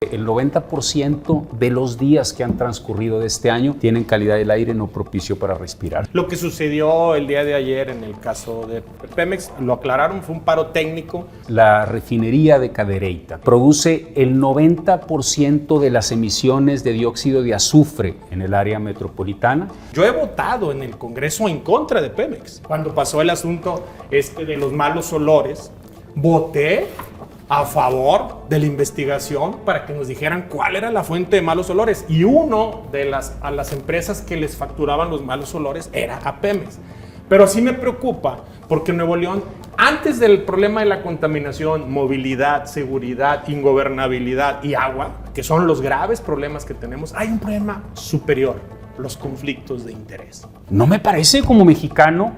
El 90% de los días que han transcurrido de este año tienen calidad del aire no propicio para respirar. Lo que sucedió el día de ayer en el caso de Pemex, lo aclararon, fue un paro técnico. La refinería de Cadereyta produce el 90% de las emisiones de dióxido de azufre en el área metropolitana. Yo he votado en el Congreso en contra de Pemex. Cuando pasó el asunto de los malos olores, voté a favor de la investigación para que nos dijeran cuál era la fuente de malos olores. Y uno de las empresas que les facturaban los malos olores era a Pemex. Pero sí me preocupa porque Nuevo León, antes del problema de la contaminación, movilidad, seguridad, ingobernabilidad y agua, que son los graves problemas que tenemos, hay un problema superior: los conflictos de interés. No me parece, como mexicano,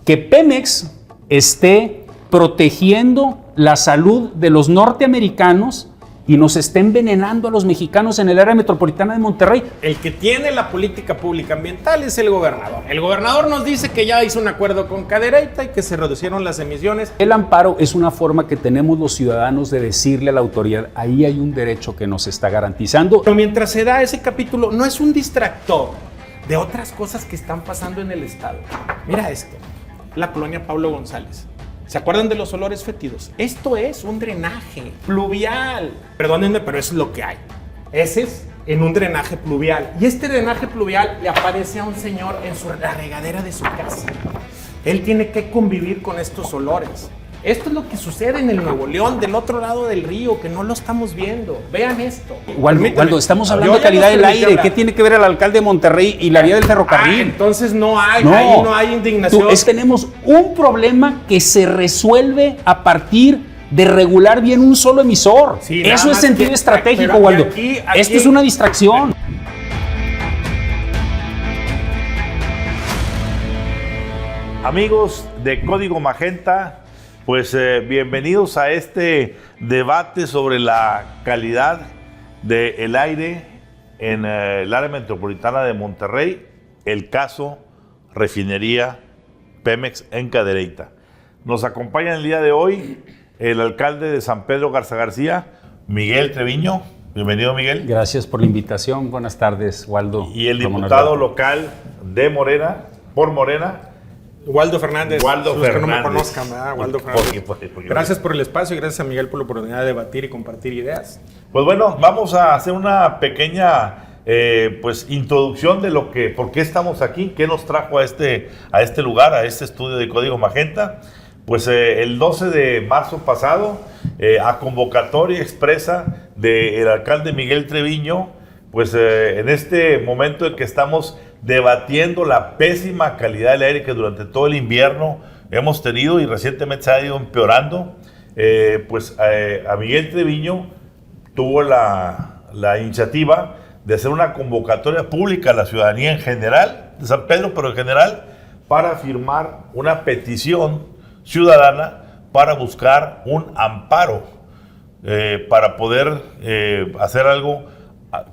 que Pemex esté protegiendo la salud de los norteamericanos y nos esté envenenando a los mexicanos en el área metropolitana de Monterrey. El que tiene la política pública ambiental es el gobernador. El gobernador nos dice que ya hizo un acuerdo con Cadereyta y que se reducieron las emisiones. El amparo es una forma que tenemos los ciudadanos de decirle a la autoridad: ahí hay un derecho que nos está garantizando. Pero mientras se da ese capítulo, no es un distractor de otras cosas que están pasando en el estado. Mira esto, la colonia Pablo González. ¿Se acuerdan de los olores fétidos? Esto es un drenaje pluvial. Perdónenme, pero eso es lo que hay. Ese es en un drenaje pluvial. Y este drenaje pluvial le aparece a un señor en la regadera de su casa. Él tiene que convivir con estos olores. Esto es lo que sucede en el Nuevo León, del otro lado del río, que no lo estamos viendo. Vean esto. Waldo, estamos hablando de calidad del aire. ¿Qué tiene que ver el alcalde de Monterrey y la vía del ferrocarril? Entonces ahí no hay indignación. Tenemos un problema que se resuelve a partir de regular bien un solo emisor. Sí, eso es sentido estratégico, Waldo. Esto es una distracción. Amigos de Código Magenta, pues bienvenidos a este debate sobre la calidad del aire en el área metropolitana de Monterrey, el caso refinería Pemex en Cadereyta. Nos acompaña el día de hoy el alcalde de San Pedro Garza García, Miguel Treviño. Bienvenido, Miguel. Gracias por la invitación. Buenas tardes, Waldo. Y el diputado local de Morena, por Morena, Waldo Fernández. Que no me conozcan, ¿verdad? Waldo Fernández. Porque gracias por el espacio y gracias a Miguel por la oportunidad de debatir y compartir ideas. Pues bueno, vamos a hacer una pequeña introducción de por qué estamos aquí, qué nos trajo a este lugar, a este estudio de Código Magenta. Pues el 12 de marzo pasado, a convocatoria expresa del alcalde Miguel Treviño, pues en este momento en que estamos debatiendo la pésima calidad del aire que durante todo el invierno hemos tenido y recientemente se ha ido empeorando, a Miguel Treviño tuvo la iniciativa de hacer una convocatoria pública a la ciudadanía en general, de San Pedro, pero en general, para firmar una petición ciudadana para buscar un amparo para poder hacer algo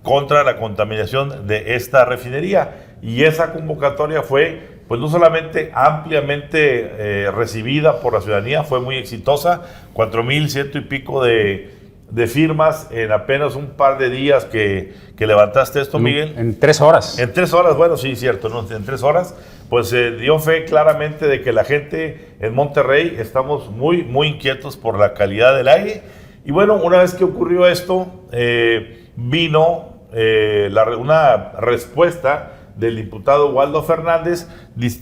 contra la contaminación de esta refinería. Y esa convocatoria fue, pues no solamente ampliamente recibida por la ciudadanía, fue muy exitosa, 4,100 y pico de firmas en apenas un par de días que levantaste esto, Miguel. En 3 horas. En 3 horas, bueno, sí, cierto, ¿no? En 3 horas, pues dio fe claramente de que la gente en Monterrey estamos muy, muy inquietos por la calidad del aire. Y bueno, una vez que ocurrió esto, vino una respuesta del diputado Waldo Fernández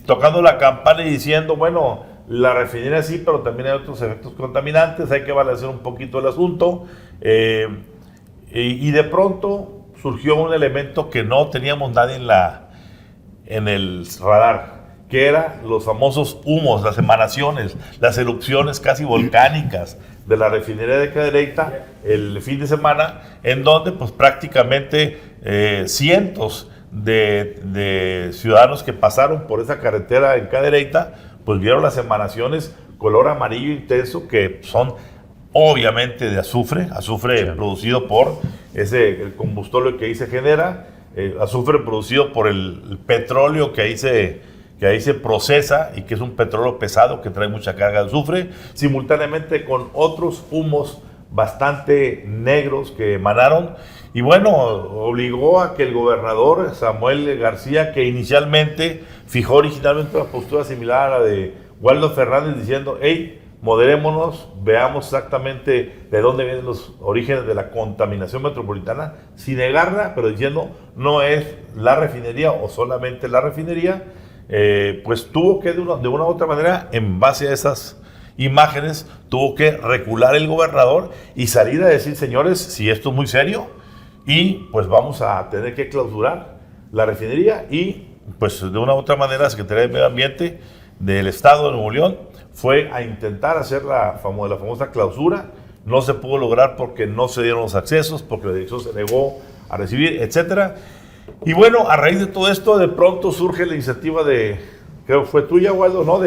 tocando la campana y diciendo, bueno, la refinería sí, pero también hay otros efectos contaminantes, hay que balancear un poquito el asunto. Y de pronto surgió un elemento que no teníamos nadie en el radar, que eran los famosos humos, las emanaciones, las erupciones casi volcánicas de la refinería de Cadereyta el fin de semana, en donde pues prácticamente cientos de ciudadanos que pasaron por esa carretera en Cadereyta pues vieron las emanaciones color amarillo intenso, que son obviamente de azufre sí, producido por el combustible que ahí se genera, azufre producido por el petróleo que ahí se procesa y que es un petróleo pesado que trae mucha carga de azufre, simultáneamente con otros humos bastante negros que emanaron. Y bueno, obligó a que el gobernador Samuel García, que inicialmente fijó originalmente una postura similar a la de Waldo Fernández, diciendo, hey, moderémonos, veamos exactamente de dónde vienen los orígenes de la contaminación metropolitana, sin negarla, pero diciendo, no es la refinería o solamente la refinería, pues tuvo que de una u otra manera, en base a esas imágenes, tuvo que recular el gobernador y salir a decir, señores, si esto es muy serio, y pues vamos a tener que clausurar la refinería. Y pues de una u otra manera la Secretaría de Medio Ambiente del Estado de Nuevo León fue a intentar hacer la famosa clausura. No se pudo lograr porque no se dieron los accesos, porque la dirección se negó a recibir, etcétera. Y bueno, a raíz de todo esto, de pronto surge la iniciativa de, creo que fue tuya, Waldo, ¿no?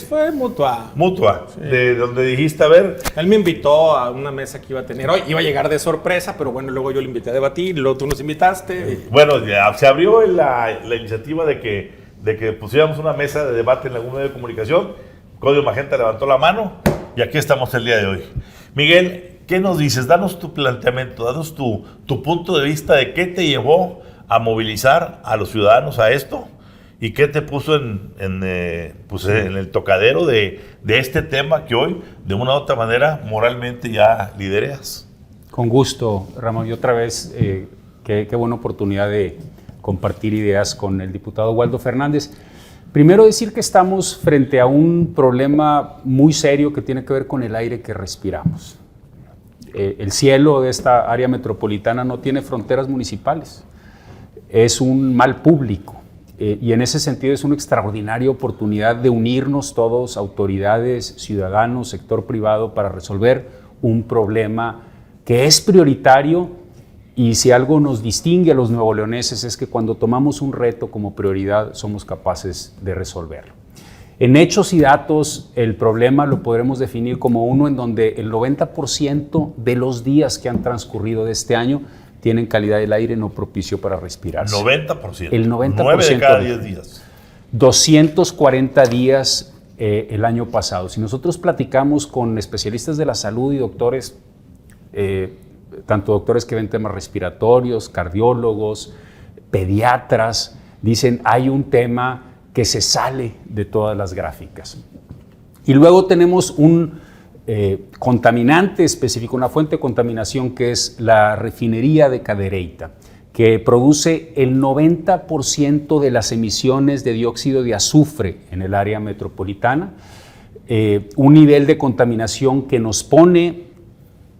Fue mutua. Mutua, sí. De donde dijiste, a ver. Él me invitó a una mesa que iba a tener hoy. Iba a llegar de sorpresa, pero bueno, luego yo le invité a debatir, luego tú nos invitaste. Bueno, ya se abrió la iniciativa de que pusiéramos una mesa de debate en algún medio de comunicación. Código Magenta levantó la mano y aquí estamos el día de hoy. Miguel, ¿qué nos dices? Danos tu planteamiento, danos tu punto de vista de qué te llevó a movilizar a los ciudadanos a esto y qué te puso en el tocadero de este tema que hoy, de una u otra manera, moralmente ya lidereas. Con gusto, Ramón. Y otra vez, qué buena oportunidad de compartir ideas con el diputado Waldo Fernández. Primero decir que estamos frente a un problema muy serio que tiene que ver con el aire que respiramos. El cielo de esta área metropolitana no tiene fronteras municipales, es un mal público y en ese sentido es una extraordinaria oportunidad de unirnos todos, autoridades, ciudadanos, sector privado, para resolver un problema que es prioritario. Y si algo nos distingue a los nuevoleoneses es que cuando tomamos un reto como prioridad somos capaces de resolverlo. En hechos y datos, el problema lo podremos definir como uno en donde el 90% de los días que han transcurrido de este año tienen calidad del aire no propicio para respirar. 90%. El 90%. 9 de cada 10 días. 240 días el año pasado. Si nosotros platicamos con especialistas de la salud y doctores, tanto doctores que ven temas respiratorios, cardiólogos, pediatras, dicen hay un tema que se sale de todas las gráficas. Y luego tenemos un contaminante específico, una fuente de contaminación que es la refinería de Cadereyta, que produce el 90% de las emisiones de dióxido de azufre en el área metropolitana, un nivel de contaminación que nos pone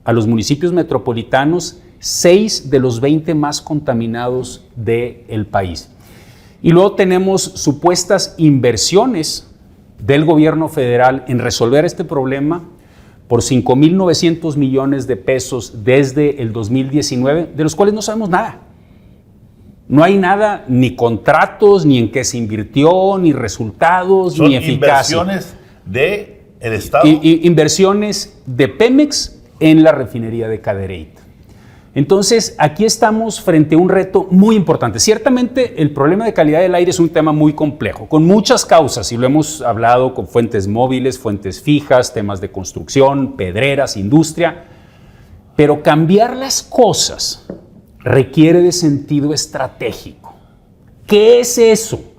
a los municipios metropolitanos 6 de los 20 más contaminados del país. Y luego tenemos supuestas inversiones del gobierno federal en resolver este problema por 5.900 millones de pesos desde el 2019, de los cuales no sabemos nada. No hay nada, ni contratos, ni en qué se invirtió, ni resultados, ni eficacia. Son inversiones del Estado. Inversiones de Pemex en la refinería de Cadereyta. Entonces, aquí estamos frente a un reto muy importante. Ciertamente, el problema de calidad del aire es un tema muy complejo, con muchas causas, y lo hemos hablado con fuentes móviles, fuentes fijas, temas de construcción, pedreras, industria, pero cambiar las cosas requiere de sentido estratégico. ¿Qué es eso?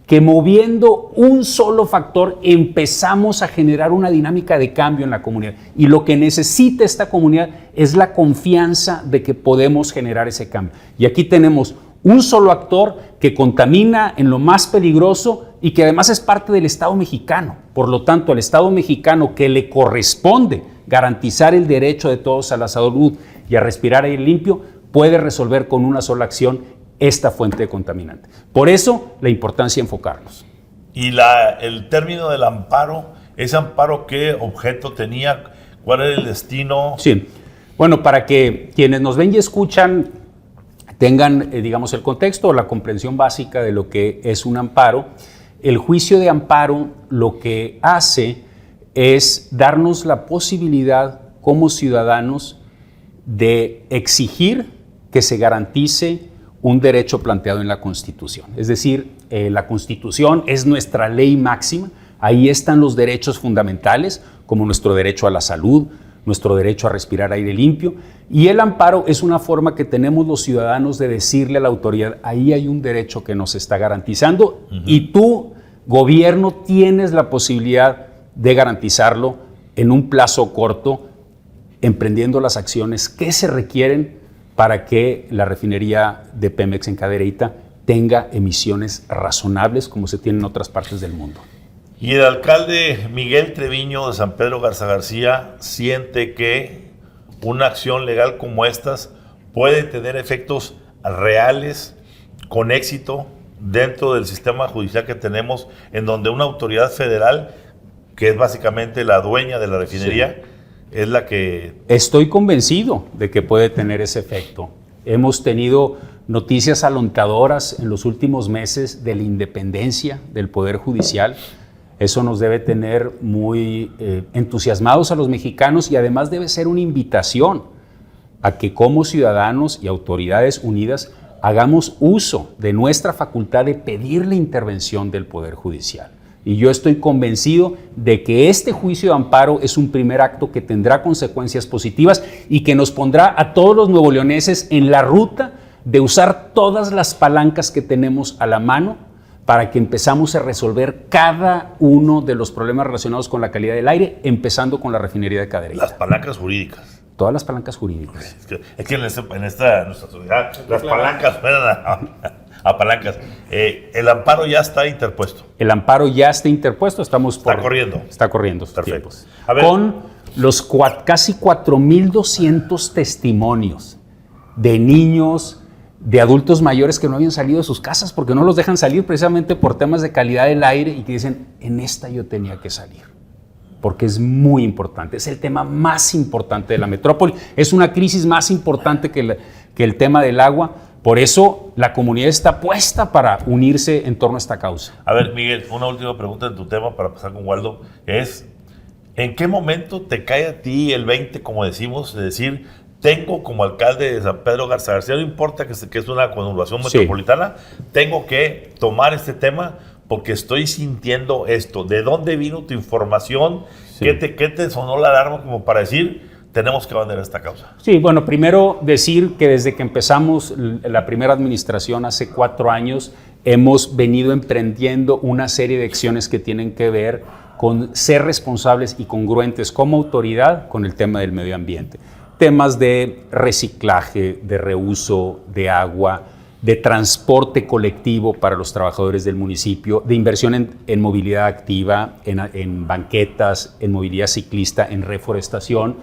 Que moviendo un solo factor empezamos a generar una dinámica de cambio en la comunidad. Y lo que necesita esta comunidad es la confianza de que podemos generar ese cambio. Y aquí tenemos un solo actor que contamina en lo más peligroso y que además es parte del Estado mexicano. Por lo tanto, al Estado mexicano que le corresponde garantizar el derecho de todos a la salud y a respirar aire limpio, puede resolver con una sola acción esta fuente de contaminante. Por eso, la importancia de enfocarnos. Y el término del amparo, ¿ese amparo qué objeto tenía? ¿Cuál era el destino? Sí, bueno, para que quienes nos ven y escuchan tengan, digamos, el contexto o la comprensión básica de lo que es un amparo, el juicio de amparo lo que hace es darnos la posibilidad como ciudadanos de exigir que se garantice un derecho planteado en la Constitución. Es decir, la Constitución es nuestra ley máxima, ahí están los derechos fundamentales, como nuestro derecho a la salud, nuestro derecho a respirar aire limpio. Y el amparo es una forma que tenemos los ciudadanos de decirle a la autoridad, ahí hay un derecho que nos está garantizando y tú, gobierno, tienes la posibilidad de garantizarlo en un plazo corto, emprendiendo las acciones que se requieren para que la refinería de Pemex en Cadereyta tenga emisiones razonables como se tiene en otras partes del mundo. Y el alcalde Miguel Treviño de San Pedro Garza García siente que una acción legal como estas puede tener efectos reales, con éxito, dentro del sistema judicial que tenemos, en donde una autoridad federal, que es básicamente la dueña de la refinería, es la que... Estoy convencido de que puede tener ese efecto. Hemos tenido noticias alentadoras en los últimos meses de la independencia del Poder Judicial. Eso nos debe tener muy entusiasmados a los mexicanos y además debe ser una invitación a que como ciudadanos y autoridades unidas hagamos uso de nuestra facultad de pedir la intervención del Poder Judicial. Y yo estoy convencido de que este juicio de amparo es un primer acto que tendrá consecuencias positivas y que nos pondrá a todos los nuevoleoneses en la ruta de usar todas las palancas que tenemos a la mano para que empezamos a resolver cada uno de los problemas relacionados con la calidad del aire, empezando con la refinería de Cadereyta. Las palancas jurídicas. Todas las palancas jurídicas. Es que en nuestra sociedad las palancas fueran a palancas. El amparo ya está interpuesto. El amparo ya está interpuesto, Está corriendo. Está corriendo. Perfecto. A ver. Con los casi 4,200 testimonios de niños, de adultos mayores que no habían salido de sus casas porque no los dejan salir precisamente por temas de calidad del aire y que dicen, en esta yo tenía que salir. Porque es muy importante, es el tema más importante de la metrópoli, es una crisis más importante que el tema del agua. Por eso la comunidad está puesta para unirse en torno a esta causa. A ver, Miguel, una última pregunta en tu tema para pasar con Waldo, es, ¿en qué momento te cae a ti el 20, como decimos, de decir, tengo como alcalde de San Pedro Garza García, no importa que es una conurbación metropolitana, tengo que tomar este tema porque estoy sintiendo esto? ¿De dónde vino tu información? Sí. ¿Qué te sonó la alarma como para decir, tenemos que abanderar esta causa? Sí, bueno, primero decir que desde que empezamos la primera administración hace 4 años, hemos venido emprendiendo una serie de acciones que tienen que ver con ser responsables y congruentes como autoridad con el tema del medio ambiente. Temas de reciclaje, de reuso de agua, de transporte colectivo para los trabajadores del municipio, de inversión en movilidad activa, en banquetas, en movilidad ciclista, en reforestación.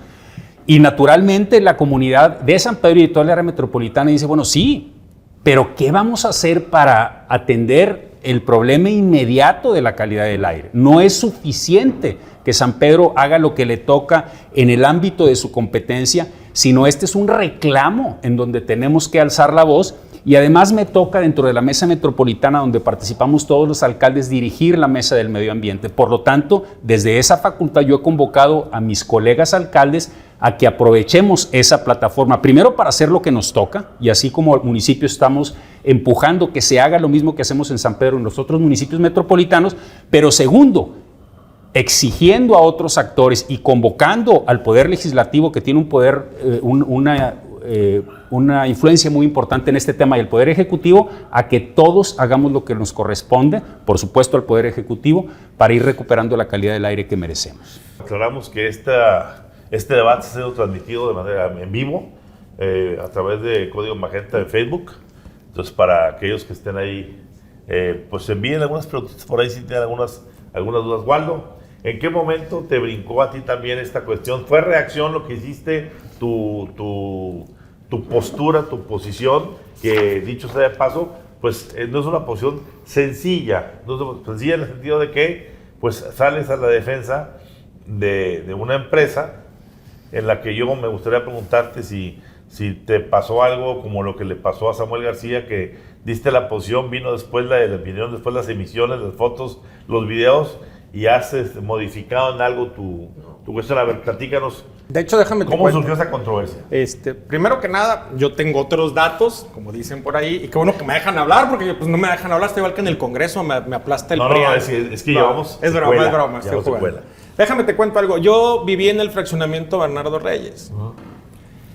Y naturalmente la comunidad de San Pedro y de toda la área metropolitana dice, bueno, sí, pero ¿qué vamos a hacer para atender el problema inmediato de la calidad del aire? No es suficiente que San Pedro haga lo que le toca en el ámbito de su competencia, sino este es un reclamo en donde tenemos que alzar la voz. Y además me toca dentro de la mesa metropolitana donde participamos todos los alcaldes dirigir la mesa del medio ambiente. Por lo tanto, desde esa facultad yo he convocado a mis colegas alcaldes a que aprovechemos esa plataforma, primero para hacer lo que nos toca, y así como municipio estamos empujando que se haga lo mismo que hacemos en San Pedro en los otros municipios metropolitanos, pero segundo, exigiendo a otros actores y convocando al Poder Legislativo, que tiene un poder, una influencia muy importante en este tema, y el Poder Ejecutivo, a que todos hagamos lo que nos corresponde, por supuesto al Poder Ejecutivo, para ir recuperando la calidad del aire que merecemos. Aclaramos que este debate ha sido transmitido de manera en vivo a través de Código Magenta de Facebook. Entonces, para aquellos que estén ahí, pues envíen algunas preguntas por ahí si tienen algunas dudas. Waldo, ¿en qué momento te brincó a ti también esta cuestión? ¿Fue reacción lo que hiciste, tu postura, tu posición, que dicho sea de paso, pues no es una posición sencilla, sencilla en el sentido de que pues sales a la defensa de una empresa en la que yo me gustaría preguntarte si te pasó algo como lo que le pasó a Samuel García, que diste la posición, vino después la opinión, después las emisiones, las fotos, los videos, y has modificado en algo tu cuestión. A ver, platícanos. De hecho, déjame te ¿Cómo cuento. surgió esa controversia? Primero que nada, yo tengo otros datos, como dicen por ahí, y qué bueno que me dejan hablar, porque pues no me dejan hablar, estoy igual que en el Congreso, me aplasta el PRI. No, es que llevamos es broma, estoy jugando. Déjame te cuento algo. Yo viví en el fraccionamiento Bernardo Reyes.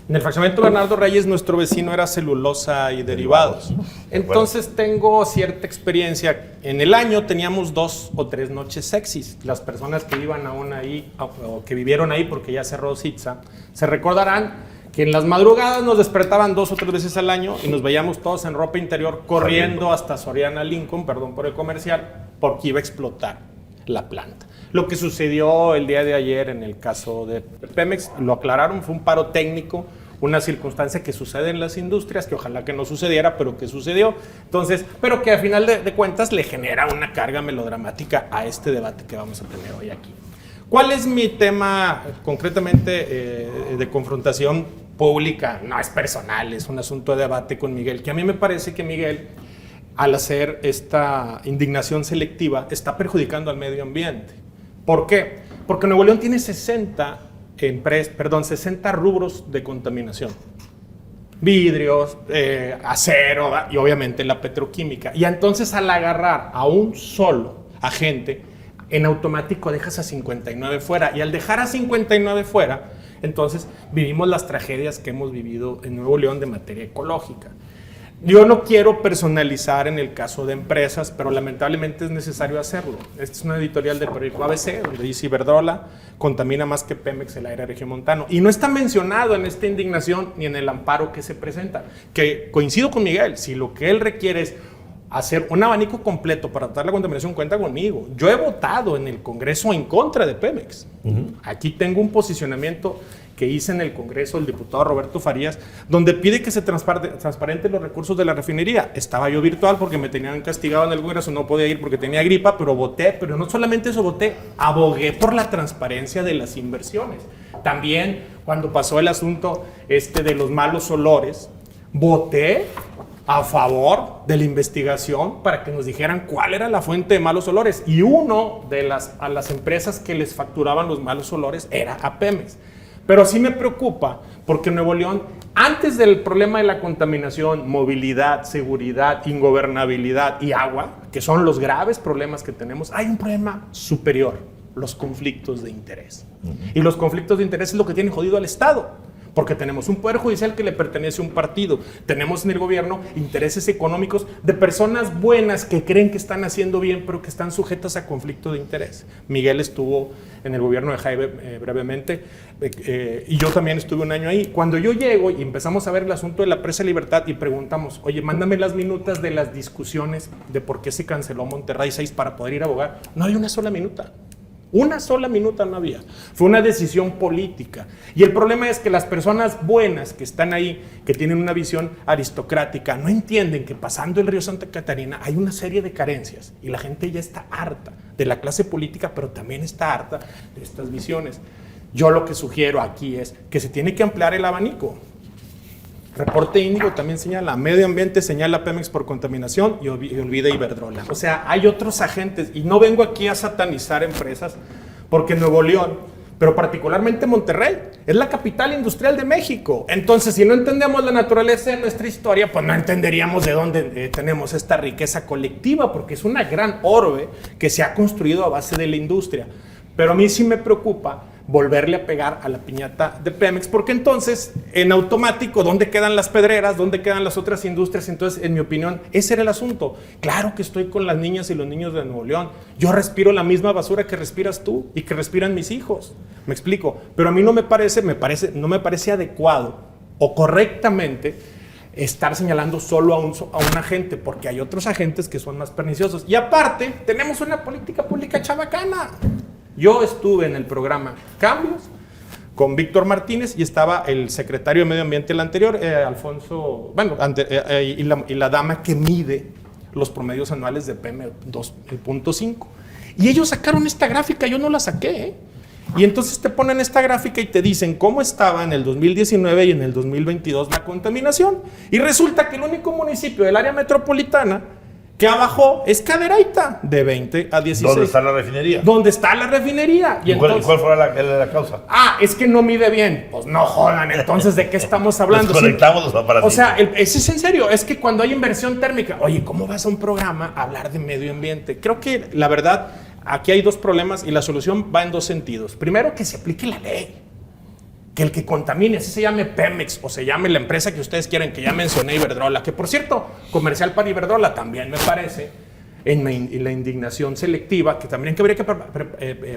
En el fraccionamiento Bernardo Reyes, nuestro vecino era celulosa y derivados. Entonces tengo cierta experiencia. En el año teníamos 2 o 3 noches sexys. Las personas que iban aún ahí, o que vivieron ahí porque ya cerró Sitza, se recordarán que en las madrugadas nos despertaban 2 o 3 veces al año y nos veíamos todos en ropa interior corriendo hasta Soriana Lincoln, perdón por el comercial, porque iba a explotar la planta. Lo que sucedió el día de ayer en el caso de Pemex, lo aclararon, fue un paro técnico, una circunstancia que sucede en las industrias, que ojalá que no sucediera, pero que sucedió. Entonces, pero que a final de cuentas le genera una carga melodramática a este debate que vamos a tener hoy aquí. ¿Cuál es mi tema concretamente de confrontación pública? No es personal, es un asunto de debate con Miguel, que a mí me parece que Miguel, al hacer esta indignación selectiva, está perjudicando al medio ambiente. ¿Por qué? Porque Nuevo León tiene 60 rubros de contaminación. Vidrios, acero y obviamente la petroquímica. Y entonces al agarrar a un solo agente, en automático dejas a 59 fuera. Y al dejar a 59 fuera, entonces vivimos las tragedias que hemos vivido en Nuevo León de materia ecológica. Yo no quiero personalizar en el caso de empresas, pero lamentablemente es necesario hacerlo. Esta es una editorial del periódico ABC, donde dice Iberdrola contamina más que Pemex el aire regiomontano. Y no está mencionado en esta indignación ni en el amparo que se presenta. Que coincido con Miguel, si lo que él requiere es hacer un abanico completo para tratar la contaminación, cuenta conmigo. Yo he votado en el Congreso en contra de Pemex. Aquí tengo un posicionamiento que hice en el Congreso el diputado Roberto Farías, donde pide que se transparenten los recursos de la refinería. Estaba yo virtual porque me tenían castigado en el Congreso, no podía ir porque tenía gripa, pero voté, pero no solamente eso voté, abogué por la transparencia de las inversiones. También cuando pasó el asunto de los malos olores, voté a favor de la investigación para que nos dijeran cuál era la fuente de malos olores. Y uno de las empresas que les facturaban los malos olores era a Pemex. Pero sí me preocupa porque Nuevo León, antes del problema de la contaminación, movilidad, seguridad, ingobernabilidad y agua, que son los graves problemas que tenemos, hay un problema superior, los conflictos de interés. Y los conflictos de interés es lo que tiene jodido al Estado. Porque tenemos un poder judicial que le pertenece a un partido, tenemos en el gobierno intereses económicos de personas buenas que creen que están haciendo bien, pero que están sujetas a conflicto de interés. Miguel estuvo en el gobierno de Jaime brevemente, y yo también estuve un año ahí. Cuando yo llego y empezamos a ver el asunto de la Presa Libertad y preguntamos, oye, mándame las minutas de las discusiones de por qué se canceló Monterrey 6 para poder ir a abogar, no hay una sola minuta. Una sola minuta no había. Fue una decisión política. Y el problema es que las personas buenas que están ahí, que tienen una visión aristocrática, no entienden que pasando el río Santa Catarina hay una serie de carencias. Y la gente ya está harta de la clase política, pero también está harta de estas visiones. Yo lo que sugiero aquí es que se tiene que ampliar el abanico. Reporte Índigo también señala, medio ambiente señala Pemex por contaminación y olvida Iberdrola. O sea, hay otros agentes y no vengo aquí a satanizar empresas porque Nuevo León, pero particularmente Monterrey, es la capital industrial de México. Entonces, si no entendemos la naturaleza de nuestra historia, pues no entenderíamos de dónde tenemos esta riqueza colectiva, porque es una gran orbe que se ha construido a base de la industria. Pero a mí sí me preocupa volverle a pegar a la piñata de Pemex, porque entonces, en automático, ¿dónde quedan las pedreras? ¿Dónde quedan las otras industrias? Entonces, en mi opinión, ese era el asunto. Claro que estoy con las niñas y los niños de Nuevo León. Yo respiro la misma basura que respiras tú y que respiran mis hijos. Me explico. Pero a mí no me parece adecuado o correctamente estar señalando solo a un agente, porque hay otros agentes que son más perniciosos. Y aparte, tenemos una política pública chabacana. Yo estuve en el programa Cambios con Víctor Martínez y estaba el secretario de Medio Ambiente, el anterior, Alfonso, y la dama que mide los promedios anuales de PM2.5. Y ellos sacaron esta gráfica, yo no la saqué, ¿eh? Y entonces te ponen esta gráfica y te dicen cómo estaba en el 2019 y en el 2022 la contaminación. Y resulta que el único municipio del área metropolitana que bajó es Cadereyta, de 20 a 16. ¿Dónde está la refinería? ¿Dónde está la refinería? ¿Y cuál fue la causa? Es que no mide bien. Pues no jodan, entonces, ¿de qué estamos hablando? Desconectamos los aparatos. O sea, es en serio, es que cuando hay inversión térmica, oye, ¿cómo vas a un programa a hablar de medio ambiente? Creo que, la verdad, aquí hay dos problemas y la solución va en dos sentidos. Primero, que se aplique la ley. Que el que contamine, así se llame Pemex o se llame la empresa que ustedes quieren, que ya mencioné, Iberdrola, que por cierto, comercial para Iberdrola también me parece, en la indignación selectiva, que también habría que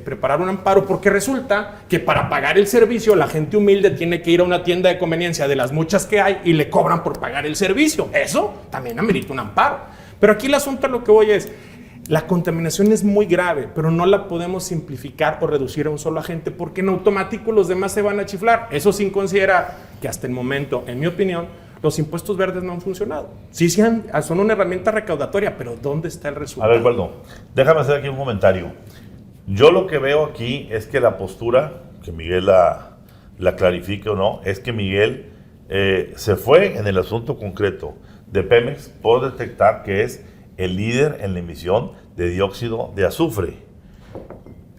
preparar un amparo, porque resulta que para pagar el servicio la gente humilde tiene que ir a una tienda de conveniencia de las muchas que hay y le cobran por pagar el servicio. Eso también amerita un amparo. Pero aquí el asunto a lo que voy es, la contaminación es muy grave, pero no la podemos simplificar o reducir a un solo agente, porque en automático los demás se van a chiflar. Eso sin considerar que hasta el momento, en mi opinión, los impuestos verdes no han funcionado. Sí, son una herramienta recaudatoria, pero ¿dónde está el resultado? A ver, Waldo, déjame hacer aquí un comentario. Yo lo que veo aquí es que la postura, que Miguel la clarifique o no, es que Miguel se fue en el asunto concreto de Pemex por detectar que es el líder en la emisión de dióxido de azufre.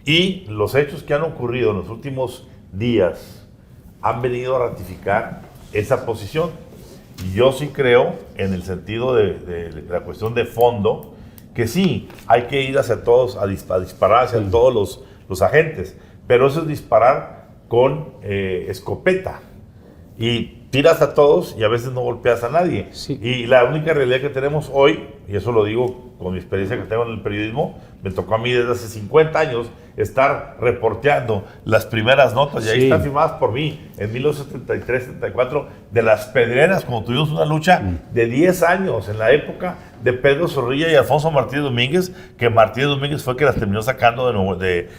Y los hechos que han ocurrido en los últimos días han venido a ratificar esa posición. Y yo sí creo, en el sentido de la cuestión de fondo, que sí, hay que ir hacia todos, a disparar hacia todos los agentes, pero eso es disparar con escopeta. Y tiras a todos y a veces no golpeas a nadie. Sí. Y la única realidad que tenemos hoy, y eso lo digo con mi experiencia que tengo en el periodismo, me tocó a mí desde hace 50 años estar reporteando las primeras notas, y ahí están firmadas por mí, en 1973-74, de las Pedreras, como tuvimos una lucha de 10 años, en la época de Pedro Zorrilla y Alfonso Martínez Domínguez, que Martínez Domínguez fue que las terminó sacando de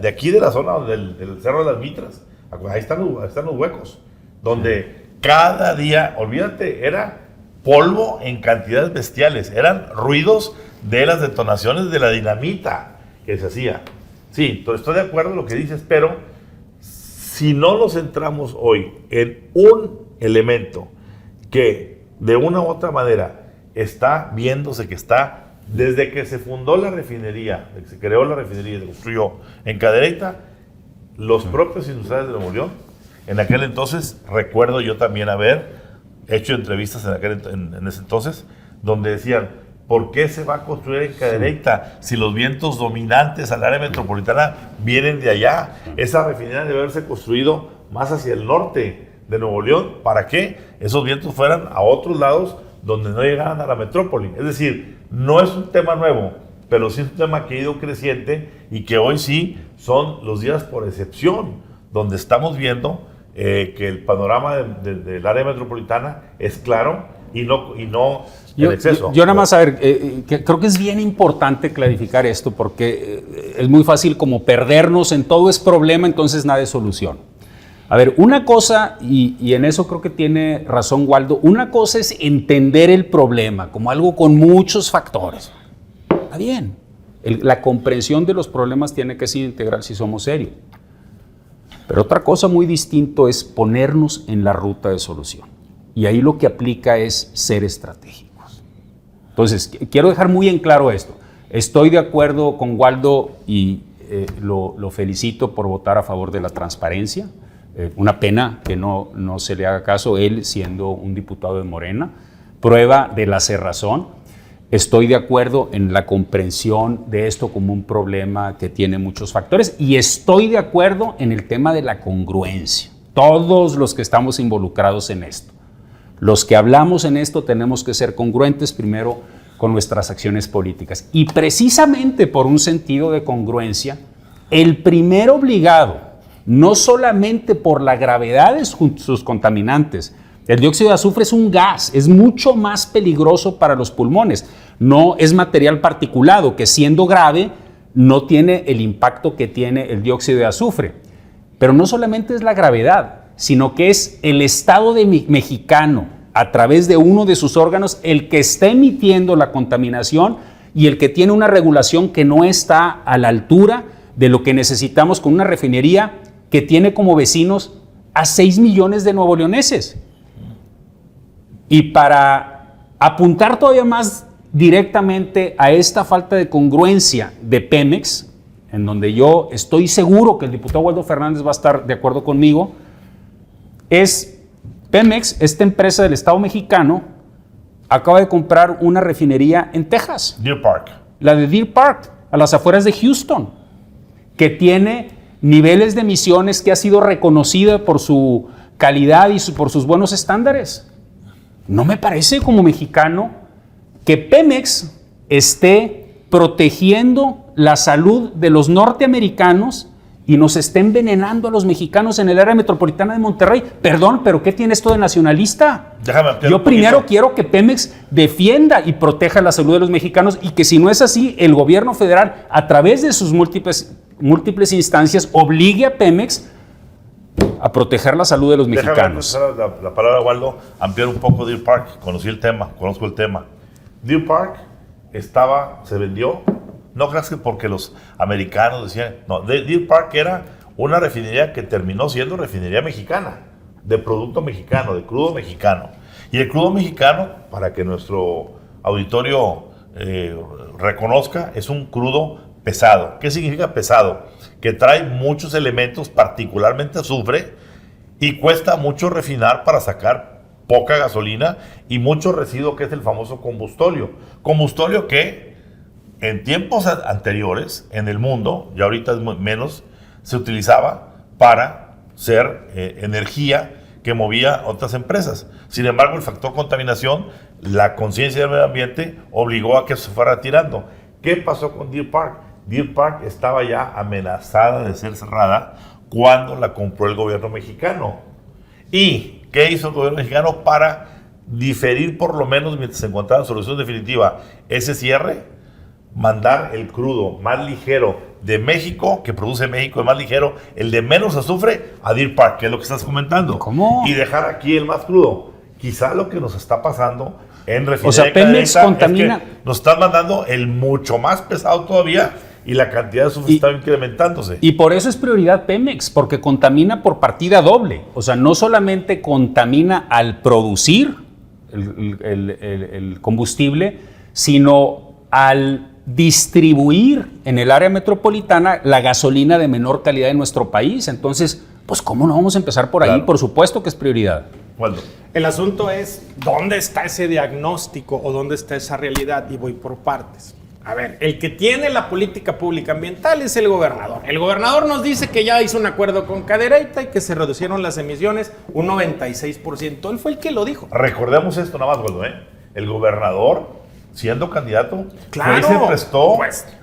aquí de la zona del Cerro de las Mitras. Ahí están los huecos, donde cada día, olvídate, era polvo en cantidades bestiales, eran ruidos de las detonaciones de la dinamita que se hacía. Sí, estoy de acuerdo en lo que dices, pero si no nos centramos hoy en un elemento que de una u otra manera está viéndose que está, desde que se fundó la refinería, desde que se creó la refinería y se construyó en Cadereyta, los propios industriales de Nuevo León, en aquel entonces, recuerdo yo también haber hecho entrevistas en ese entonces, donde decían, ¿por qué se va a construir en Cadereyta si los vientos dominantes al área metropolitana vienen de allá? Esa refinería debe haberse construido más hacia el norte de Nuevo León. ¿Para qué? Esos vientos fueran a otros lados donde no llegaran a la metrópoli. Es decir, no es un tema nuevo, pero sí es un tema que ha ido creciente y que hoy sí son los días por excepción, donde estamos viendo que el panorama del área metropolitana es claro y no en exceso. Yo nada más, a ver, creo que es bien importante clarificar esto, porque es muy fácil como perdernos en todo es problema, entonces nada es solución. A ver, una cosa, y en eso creo que tiene razón Waldo, una cosa es entender el problema como algo con muchos factores. Está bien, la comprensión de los problemas tiene que ser integral si somos serios. Pero otra cosa muy distinto es ponernos en la ruta de solución. Y ahí lo que aplica es ser estratégicos. Entonces, quiero dejar muy en claro esto. Estoy de acuerdo con Waldo y lo felicito por votar a favor de la transparencia. Una pena que no se le haga caso, él siendo un diputado de Morena. Prueba de la cerrazón. Estoy de acuerdo en la comprensión de esto como un problema que tiene muchos factores y estoy de acuerdo en el tema de la congruencia. Todos los que estamos involucrados en esto, los que hablamos en esto tenemos que ser congruentes primero con nuestras acciones políticas. Y precisamente por un sentido de congruencia, el primer obligado, no solamente por la gravedad de sus contaminantes, el dióxido de azufre es un gas, es mucho más peligroso para los pulmones. No es material particulado, que siendo grave no tiene el impacto que tiene el dióxido de azufre. Pero no solamente es la gravedad, sino que es el Estado mexicano, a través de uno de sus órganos, el que está emitiendo la contaminación y el que tiene una regulación que no está a la altura de lo que necesitamos con una refinería que tiene como vecinos a 6 millones de nuevoleoneses. Y para apuntar todavía más directamente a esta falta de congruencia de Pemex, en donde yo estoy seguro que el diputado Waldo Fernández va a estar de acuerdo conmigo, es Pemex, esta empresa del Estado mexicano, acaba de comprar una refinería en Texas. Deer Park. La de Deer Park. a las afueras de Houston, que tiene niveles de emisiones que ha sido reconocida por su calidad y por sus buenos estándares. No me parece como mexicano que Pemex esté protegiendo la salud de los norteamericanos y nos esté envenenando a los mexicanos en el área metropolitana de Monterrey. Perdón, pero ¿qué tiene esto de nacionalista? Yo primero quiero que Pemex defienda y proteja la salud de los mexicanos y que si no es así, el gobierno federal, a través de sus múltiples instancias, obligue a Pemex a proteger la salud de los mexicanos. La palabra, Waldo, ampliar un poco Deer Park. Conozco el tema. Deer Park se vendió. No creas que porque los americanos decían, no, Deer Park era una refinería que terminó siendo refinería mexicana, de producto mexicano, de crudo mexicano. Y el crudo mexicano, para que nuestro auditorio reconozca, es un crudo pesado. ¿Qué significa pesado? Que trae muchos elementos, particularmente azufre, y cuesta mucho refinar para sacar poca gasolina y mucho residuo, que es el famoso combustóleo. Combustóleo que en tiempos anteriores en el mundo, y ahorita es menos, se utilizaba para ser energía que movía otras empresas. Sin embargo, el factor contaminación, la conciencia del medio ambiente obligó a que se fuera retirando. ¿Qué pasó con Deer Park? Deer Park estaba ya amenazada de ser cerrada cuando la compró el gobierno mexicano. ¿Y qué hizo el gobierno mexicano para diferir, por lo menos mientras se encontraba solución definitiva, ese cierre? Mandar el crudo más ligero de México, que produce México, el más ligero, el de menos azufre, a Deer Park, que es lo que estás comentando. ¿Cómo? Y dejar aquí el más crudo. Quizá lo que nos está pasando en refinería, o sea, Pemex contamina. Es que nos están mandando el mucho más pesado todavía y la cantidad de azufre está incrementándose. Y por eso es prioridad Pemex, porque contamina por partida doble. O sea, no solamente contamina al producir el combustible, sino al distribuir en el área metropolitana la gasolina de menor calidad en nuestro país. Entonces, pues ¿cómo no vamos a empezar por ahí? Por supuesto que es prioridad. Waldo. El asunto es, ¿dónde está ese diagnóstico o dónde está esa realidad? Y voy por partes. A ver, el que tiene la política pública ambiental es el gobernador. El gobernador nos dice que ya hizo un acuerdo con Cadereyta y que se reducieron las emisiones un 96%. Él fue el que lo dijo. Recordemos esto nada más, Waldo, el gobernador, siendo candidato, claro, se prestó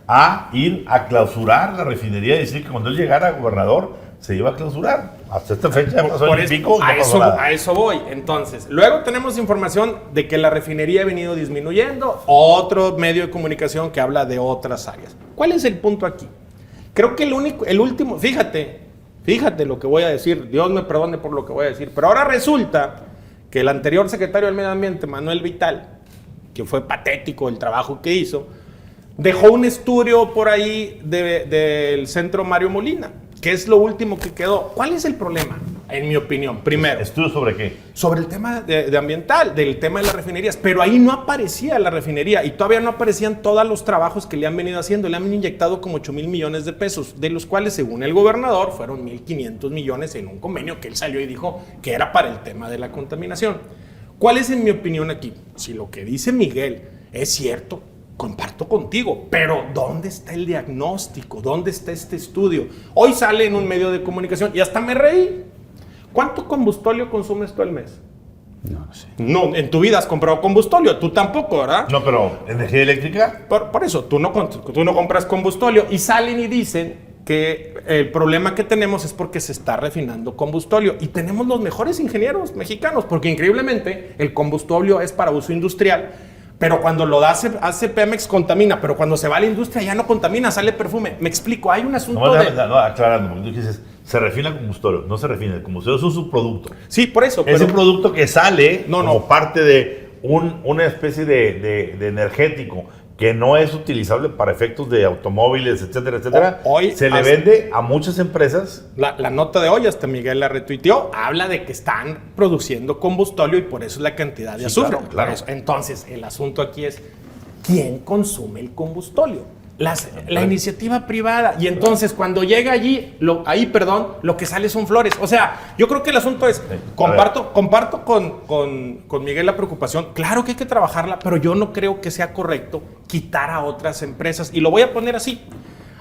a ir a clausurar la refinería y decir que cuando él llegara a gobernador se iba a clausurar. Hasta esta fecha ya pasó el pico y no pasó nada. A eso voy. Entonces, luego tenemos información de que la refinería ha venido disminuyendo. Otro medio de comunicación que habla de otras áreas. ¿Cuál es el punto aquí? Creo que el último, fíjate lo que voy a decir. Dios me perdone por lo que voy a decir. Pero ahora resulta que el anterior secretario del Medio Ambiente, Manuel Vital, que fue patético el trabajo que hizo, dejó un estudio por ahí del Centro Mario Molina, que es lo último que quedó. ¿Cuál es el problema? En mi opinión, primero. ¿Estudio sobre qué? Sobre el tema de ambiental, del tema de las refinerías, pero ahí no aparecía la refinería y todavía no aparecían todos los trabajos que le han venido haciendo. Le han inyectado como 8,000 millones de pesos, de los cuales, según el gobernador, fueron 1,500 millones en un convenio que él salió y dijo que era para el tema de la contaminación. ¿Cuál es, en mi opinión, aquí? Si lo que dice Miguel es cierto, comparto contigo, pero ¿dónde está el diagnóstico? ¿Dónde está este estudio? Hoy sale en un medio de comunicación y hasta me reí. ¿Cuánto combustóleo consumes tú al mes? No sé. No, en tu vida has comprado combustóleo, tú tampoco, ¿verdad? No, pero ¿energía eléctrica? Por eso, tú no compras combustóleo y salen y dicen que el problema que tenemos es porque se está refinando combustóleo y tenemos los mejores ingenieros mexicanos, porque increíblemente el combustóleo es para uso industrial, pero cuando lo hace Pemex contamina, pero cuando se va a la industria ya no contamina, sale perfume. Me explico, hay un asunto No, aclarando, porque tú dices, se refina combustóleo, no se refina, el combustóleo es un subproducto. Sí, por eso. Es un producto que sale como parte de una especie de energético que no es utilizable para efectos de automóviles, etcétera, etcétera. Hoy se le vende a muchas empresas. La nota de hoy, hasta Miguel la retuiteó, habla de que están produciendo combustóleo y por eso es la cantidad de azufre. Claro. Entonces, el asunto aquí es, ¿quién consume el combustóleo? la iniciativa privada. Y entonces cuando llega allí, lo que sale son flores. O sea, yo creo que el asunto es, comparto con Miguel la preocupación. Claro que hay que trabajarla, pero yo no creo que sea correcto quitar a otras empresas. Y lo voy a poner así.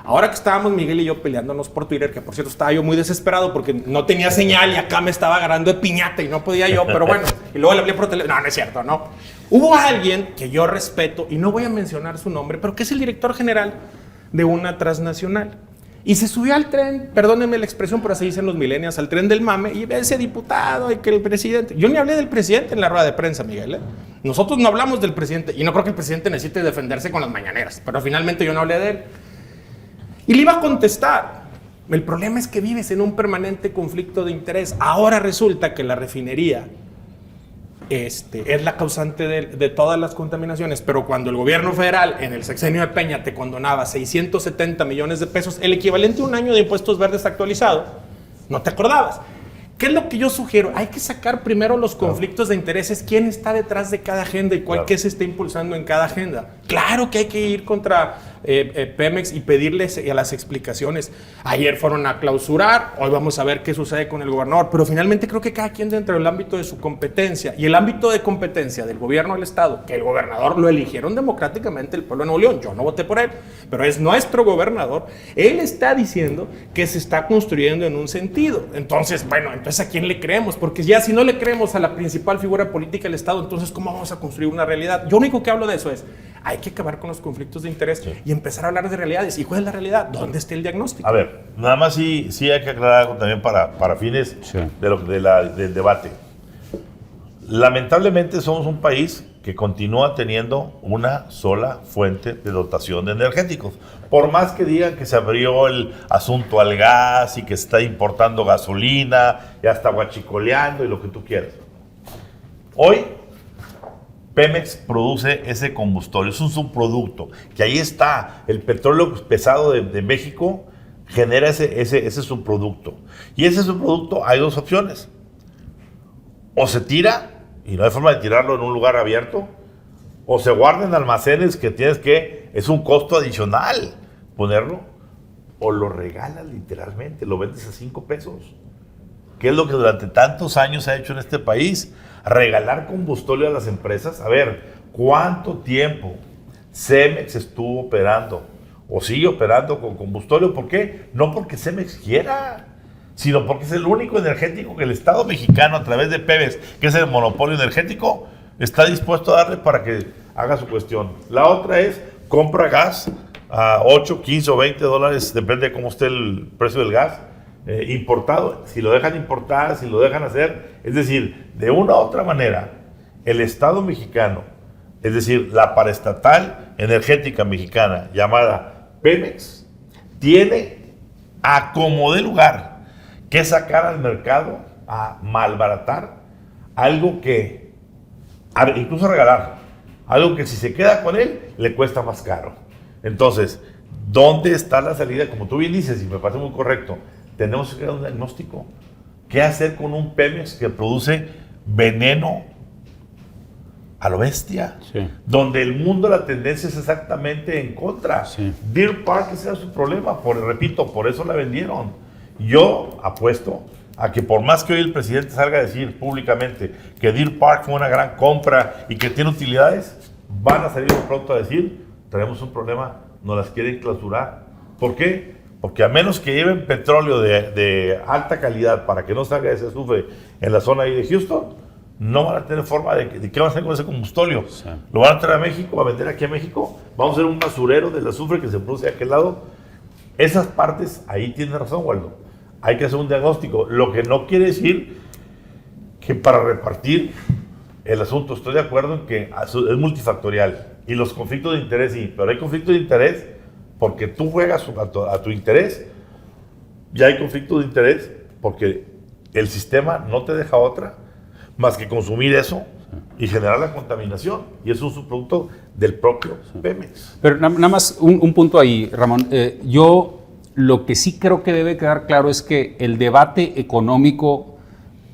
Ahora que estábamos Miguel y yo peleándonos por Twitter, que por cierto estaba yo muy desesperado porque no tenía señal y acá me estaba agarrando de piñata y no podía yo, pero bueno, y luego le hablé por teléfono. No, no es cierto, no. Hubo alguien que yo respeto, y no voy a mencionar su nombre, pero que es el director general de una transnacional. Y se subió al tren, perdónenme la expresión, pero así dicen los millennials, al tren del mame, y ve ese diputado y que el presidente... Yo ni hablé del presidente en la rueda de prensa, Miguel, ¿eh? Nosotros no hablamos del presidente, y no creo que el presidente necesite defenderse con las mañaneras, pero finalmente yo no hablé de él. Y le iba a contestar. El problema es que vives en un permanente conflicto de interés. Ahora resulta que la refinería es la causante de todas las contaminaciones, pero cuando el gobierno federal en el sexenio de Peña te condonaba 670 millones de pesos, el equivalente a un año de impuestos verdes actualizado, no te acordabas. ¿Qué es lo que yo sugiero? Hay que sacar primero los conflictos de intereses, quién está detrás de cada agenda y qué se está impulsando en cada agenda. Claro que hay que ir contra Pemex y pedirles las explicaciones. Ayer fueron a clausurar, hoy vamos a ver qué sucede con el gobernador, pero finalmente creo que cada quien dentro del ámbito de su competencia y el ámbito de competencia del gobierno del estado, que el gobernador lo eligieron democráticamente el pueblo de Nuevo León, yo no voté por él, pero es nuestro gobernador, él está diciendo que se está construyendo en un sentido. Entonces, bueno, entonces ¿a quién le creemos? Porque ya si no le creemos a la principal figura política del estado, entonces ¿cómo vamos a construir una realidad? Yo único que hablo de eso es, hay que acabar con los conflictos de interés y empezar a hablar de realidades. ¿Y cuál es la realidad? ¿Dónde está el diagnóstico? A ver, nada más sí hay que aclarar algo también para fines del debate. Lamentablemente somos un país que continúa teniendo una sola fuente de dotación de energéticos. Por más que digan que se abrió el asunto al gas y que se está importando gasolina, ya está guachicoleando y lo que tú quieras. Hoy Pemex produce ese combustible, es un subproducto, que ahí está, el petróleo pesado de México genera ese subproducto. Y ese subproducto hay dos opciones. O se tira, y no hay forma de tirarlo en un lugar abierto, o se guarda en almacenes que es un costo adicional ponerlo, o lo regalas literalmente, lo vendes a 5 pesos. ¿Qué es lo que durante tantos años se ha hecho en este país? Regalar combustible a las empresas. A ver, ¿cuánto tiempo Cemex estuvo operando o sigue operando con combustible? ¿Por qué? No porque Cemex quiera, sino porque es el único energético que el Estado mexicano, a través de Pemex, que es el monopolio energético, está dispuesto a darle para que haga su cuestión. La otra es, compra gas a 8, 15 o 20 dólares, depende de cómo esté el precio del gas, importado. Si lo dejan importar, si lo dejan hacer, es decir, de una u otra manera, el Estado mexicano, es decir, la paraestatal energética mexicana llamada Pemex, tiene a como de lugar que sacar al mercado a malbaratar algo que, incluso regalar, algo que si se queda con él, le cuesta más caro. Entonces, ¿dónde está la salida? Como tú bien dices, y me parece muy correcto, tenemos que crear un diagnóstico. ¿Qué hacer con un Pemex que produce veneno a lo bestia? Sí. Donde el mundo, la tendencia es exactamente en contra. Sí. Deer Park, ese era su problema. Repito, por eso la vendieron. Yo apuesto a que por más que hoy el presidente salga a decir públicamente que Deer Park fue una gran compra y que tiene utilidades, van a salir pronto a decir, tenemos un problema, nos las quieren clausurar. ¿Por qué? Porque a menos que lleven petróleo de alta calidad para que no salga ese azufre en la zona ahí de Houston, no van a tener forma de qué van a hacer con ese combustible. Sí. Lo van a traer a México, a vender aquí a México. Vamos a hacer un basurero del azufre que se produce de aquel lado. Esas partes, ahí tiene razón, Waldo. Hay que hacer un diagnóstico. Lo que no quiere decir que para repartir el asunto, estoy de acuerdo en que es multifactorial. Y los conflictos de interés, sí, pero hay conflictos de interés porque tú juegas a tu interés, ya hay conflicto de interés porque el sistema no te deja otra más que consumir eso y generar la contaminación. Y es un subproducto del propio Pemex. Pero nada más un punto ahí, Ramón. Yo lo que sí creo que debe quedar claro es que el debate económico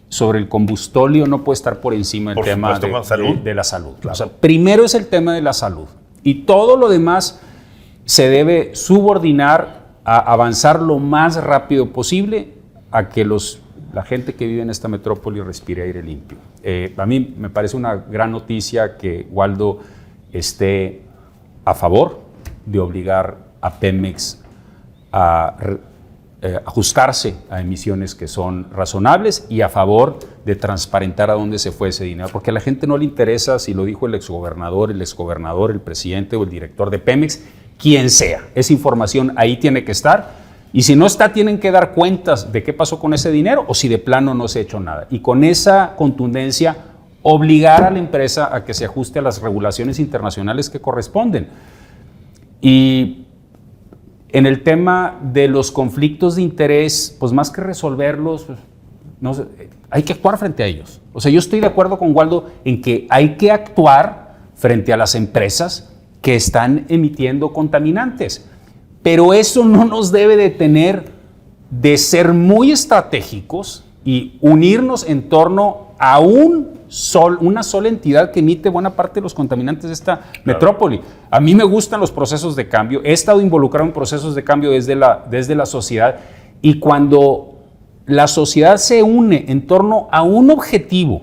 sobre el combustóleo no puede estar por encima del tema de la salud. Claro. O sea, primero es el tema de la salud y todo lo demás se debe subordinar a avanzar lo más rápido posible a que la gente que vive en esta metrópoli respire aire limpio. A mí me parece una gran noticia que Waldo esté a favor de obligar a Pemex a ajustarse a emisiones que son razonables y a favor de transparentar a dónde se fue ese dinero, porque a la gente no le interesa si lo dijo el exgobernador, el presidente o el director de Pemex, quien sea. Esa información ahí tiene que estar, y si no está, tienen que dar cuentas de qué pasó con ese dinero o si de plano no se ha hecho nada. Y con esa contundencia, obligar a la empresa a que se ajuste a las regulaciones internacionales que corresponden. Y en el tema de los conflictos de interés, pues más que resolverlos, no sé, hay que actuar frente a ellos. O sea, yo estoy de acuerdo con Waldo en que hay que actuar frente a las empresas que están emitiendo contaminantes, pero eso no nos debe detener de ser muy estratégicos y unirnos en torno a una sola entidad que emite buena parte de los contaminantes de esta metrópoli. A mí me gustan los procesos de cambio, he estado involucrado en procesos de cambio desde la sociedad, y cuando la sociedad se une en torno a un objetivo,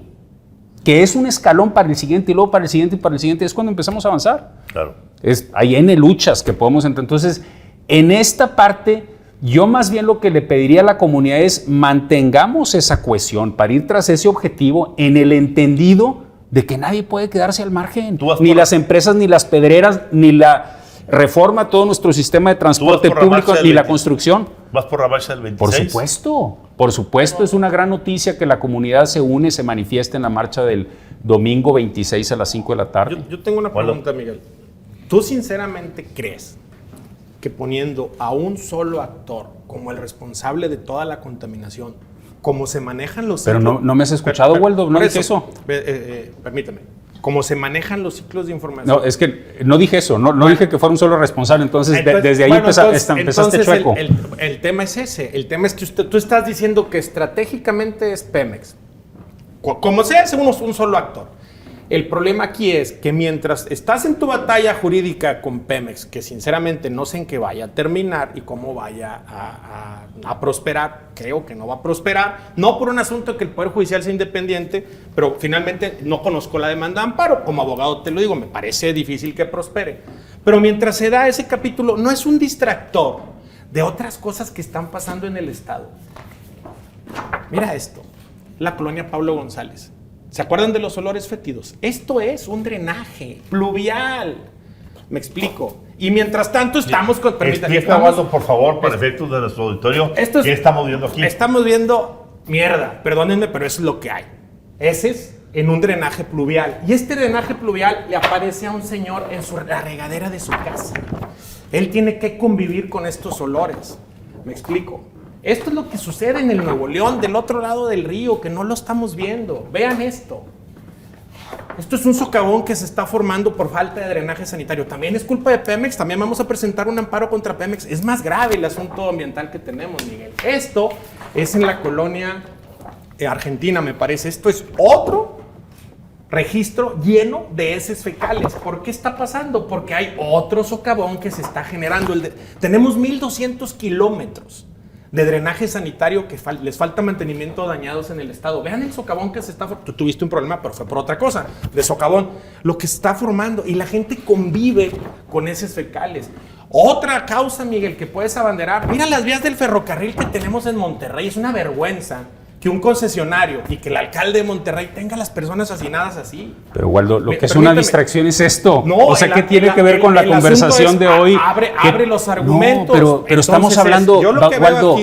que es un escalón para el siguiente, y luego para el siguiente, y para el siguiente, es cuando empezamos a avanzar. Claro. Hay N luchas que podemos entrar. Entonces, en esta parte, yo más bien lo que le pediría a la comunidad es mantengamos esa cohesión para ir tras ese objetivo, en el entendido de que nadie puede quedarse al margen, ni las empresas, ni las pedreras, ni la reforma a todo nuestro sistema de transporte público, ni la construcción. ¿Vas por la marcha del 26? Por supuesto, es una gran noticia que la comunidad se une, se manifieste en la marcha del domingo 26 a las 5 de la tarde. Yo tengo una pregunta, Miguel. ¿Tú sinceramente crees que poniendo a un solo actor como el responsable de toda la contaminación, como se manejan los ciclos... Pero no me has escuchado, Waldo, no dije eso. Permítame. Como se manejan los ciclos de información... No, es que no dije eso, no dije que fuera un solo responsable, entonces desde ahí empezaste chueco. El tema es ese, el tema es que tú estás diciendo que estratégicamente es Pemex. Como sea, es un solo actor. El problema aquí es que mientras estás en tu batalla jurídica con Pemex, que sinceramente no sé en qué vaya a terminar y cómo vaya a prosperar, creo que no va a prosperar, no por un asunto que el Poder Judicial sea independiente, pero finalmente no conozco la demanda de amparo, como abogado te lo digo, me parece difícil que prospere. Pero mientras se da ese capítulo, no es un distractor de otras cosas que están pasando en el Estado. Mira esto, la colonia Pablo González. ¿Se acuerdan de los olores fétidos? Esto es un drenaje pluvial. Me explico. Y mientras tanto estamos con... Explica, Waldo, por favor, para efectos de nuestro auditorio, ¿qué estamos viendo aquí? Estamos viendo mierda, perdónenme, pero eso es lo que hay. Ese es en un drenaje pluvial. Y este drenaje pluvial le aparece a un señor en la regadera de su casa. Él tiene que convivir con estos olores. Me explico. Esto es lo que sucede en el Nuevo León, del otro lado del río, que no lo estamos viendo. Vean esto. Esto es un socavón que se está formando por falta de drenaje sanitario. También es culpa de Pemex, también vamos a presentar un amparo contra Pemex. Es más grave el asunto ambiental que tenemos, Miguel. Esto es en la colonia argentina, me parece. Esto es otro registro lleno de heces fecales. ¿Por qué está pasando? Porque hay otro socavón que se está generando. Tenemos 1,200 kilómetros de drenaje sanitario que les falta mantenimiento dañados en el estado. Vean el socavón que se está formando. Tú tuviste un problema, pero fue por otra cosa, de socavón. Lo que se está formando, y la gente convive con heces fecales. Otra causa, Miguel, que puedes abanderar. Mira las vías del ferrocarril que tenemos en Monterrey. Es una vergüenza que un concesionario y que el alcalde de Monterrey tenga a las personas hacinadas así. Pero Waldo, lo que es una distracción es esto. No, o sea, ¿qué tiene que ver con la conversación de hoy? Abre los argumentos. No, pero estamos hablando,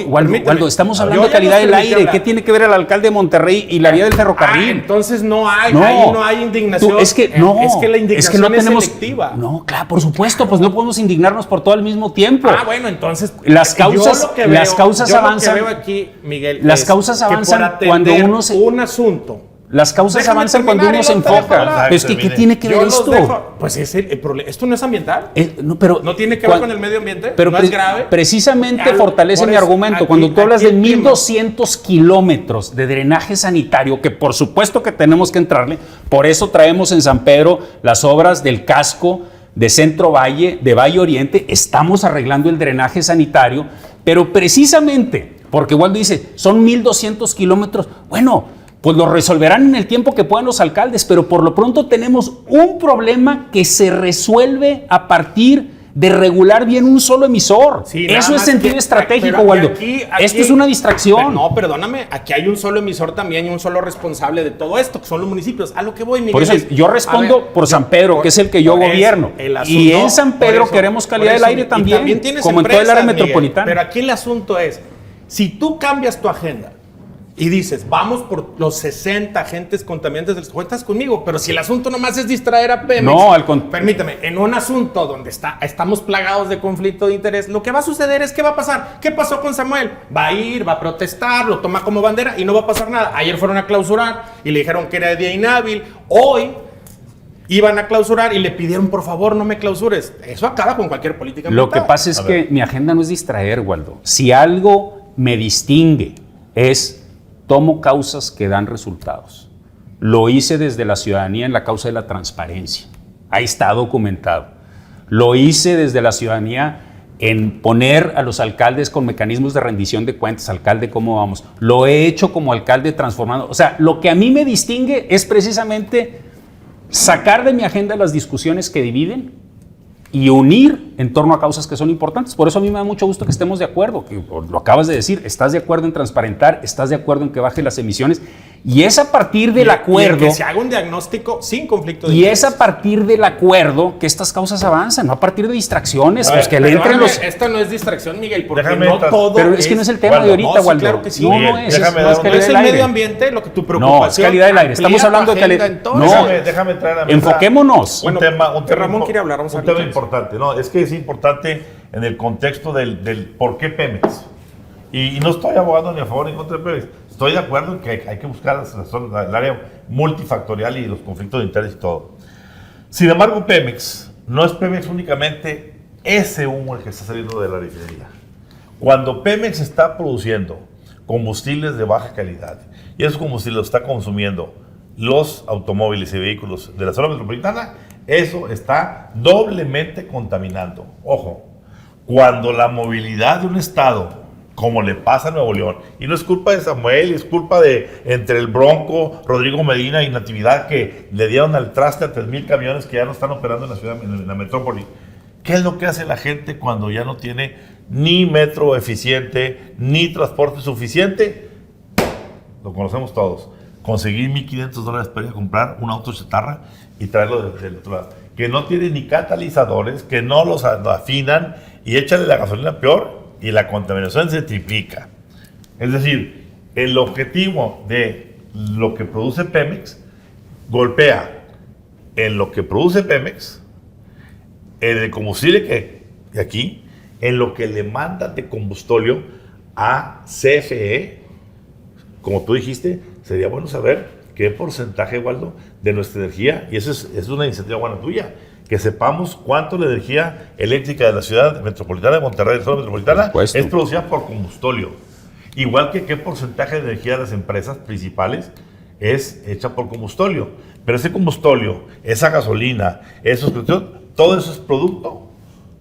Waldo, estamos hablando de calidad del aire. ¿Qué tiene que ver el alcalde de Monterrey y la vía del ferrocarril? Entonces ahí no hay indignación. Es que la indignación es selectiva. No, claro, por supuesto, pues no podemos indignarnos por todo al mismo tiempo. Bueno, entonces las causas avanzan. Yo lo que veo aquí, Miguel, las causas avanzan cuando uno se... un asunto. Las causas avanzan cuando uno se enfoca. Pero es que, ¿qué tiene que ver esto? Pues el problema. ¿Esto no es ambiental? Pero, ¿no tiene que ver con el medio ambiente? Pero ¿no es grave? Precisamente fortalece mi argumento. Cuando tú hablas de 1,200 kilómetros de drenaje sanitario, que por supuesto que tenemos que entrarle, por eso traemos en San Pedro las obras del casco de Centro Valle, de Valle Oriente, estamos arreglando el drenaje sanitario, pero precisamente, porque Waldo dice, son 1,200 kilómetros, bueno, pues lo resolverán en el tiempo que puedan los alcaldes, pero por lo pronto tenemos un problema que se resuelve a partir de regular bien un solo emisor. Sí, eso es sentido estratégico, Waldo. Esto es una distracción. No, perdóname, aquí hay un solo emisor también y un solo responsable de todo esto, que son los municipios. A lo que voy, Miguel. Por eso yo respondo por San Pedro, que es el que yo gobierno. Y en San Pedro queremos calidad del aire también, como en todo el área metropolitana. Pero aquí el asunto es, si tú cambias tu agenda y dices, vamos por los 60 agentes contaminantes del... Cuentas conmigo, pero si el asunto nomás es distraer a Pemex... No, permíteme, en un asunto donde estamos plagados de conflicto de interés, lo que va a suceder es, ¿qué va a pasar? ¿Qué pasó con Samuel? Va a ir, va a protestar, lo toma como bandera y no va a pasar nada. Ayer fueron a clausurar y le dijeron que era día inhábil. Hoy iban a clausurar y le pidieron, por favor, no me clausures. Eso acaba con cualquier política ambiental. Lo que pasa es que mi agenda no es distraer, Waldo. Si algo me distingue es... tomo causas que dan resultados. Lo hice desde la ciudadanía en la causa de la transparencia. Ahí está documentado. Lo hice desde la ciudadanía en poner a los alcaldes con mecanismos de rendición de cuentas. Alcalde, ¿cómo vamos? Lo he hecho como alcalde transformando. O sea, lo que a mí me distingue es precisamente sacar de mi agenda las discusiones que dividen y unir en torno a causas que son importantes. Por eso a mí me da mucho gusto que estemos de acuerdo, que lo acabas de decir, estás de acuerdo en transparentar, estás de acuerdo en que baje las emisiones, y es a partir del acuerdo... que se haga un diagnóstico sin conflicto de y interés. es a partir del acuerdo que estas causas avanzan, no a partir de distracciones, pues que le entren los... Esto no es distracción, Miguel, porque Déjame no todo pero es que no es el tema de ahorita, sí, Waldo. claro que sí. No es Déjame no dar es un- calidad Es del el aire. medio ambiente lo que tu preocupación... No, es calidad del aire. Estamos amplía hablando tu de calidad. agenda, entonces. No, Déjame traer a la mesa enfoquémonos. Bueno, Ramón quiere hablar, vamos a un tema escuchar. importante. No, es que es importante en el contexto del por qué Pemex. Y no estoy abogando ni a favor ni en contra de Pemex. Estoy de acuerdo en que hay que buscar el área multifactorial y los conflictos de interés y todo. Sin embargo, Pemex, no es Pemex únicamente ese humo el que está saliendo de la refinería. Cuando Pemex está produciendo combustibles de baja calidad y esos combustibles los está consumiendo los automóviles y vehículos de la zona metropolitana, eso está doblemente contaminando. Ojo, cuando la movilidad de un estado, como le pasa a Nuevo León, y no es culpa de Samuel, es culpa de entre el Bronco, Rodrigo Medina y Natividad, que le dieron al traste a 3,000 camiones que ya no están operando en la ciudad, en la metrópoli. ¿Qué es lo que hace la gente cuando ya no tiene ni metro eficiente, ni transporte suficiente? Lo conocemos todos. Conseguir $1,500 para ir a comprar un auto chatarra y traerlo del otro lado. Que no tiene ni catalizadores, que no los afinan y échale la gasolina peor y la contaminación se triplica. Es decir, el objetivo de lo que produce Pemex golpea en lo que produce Pemex, en el combustible que aquí, en lo que le mandan de combustóleo a CFE. Como tú dijiste, sería bueno saber qué porcentaje, Waldo, de nuestra energía, y eso es una iniciativa buena tuya, que sepamos cuánto la energía eléctrica de la ciudad metropolitana de Monterrey, de la zona metropolitana, es producida por combustóleo. Igual que qué porcentaje de energía de las empresas principales es hecha por combustóleo. Pero ese combustóleo, esa gasolina, todo eso es producto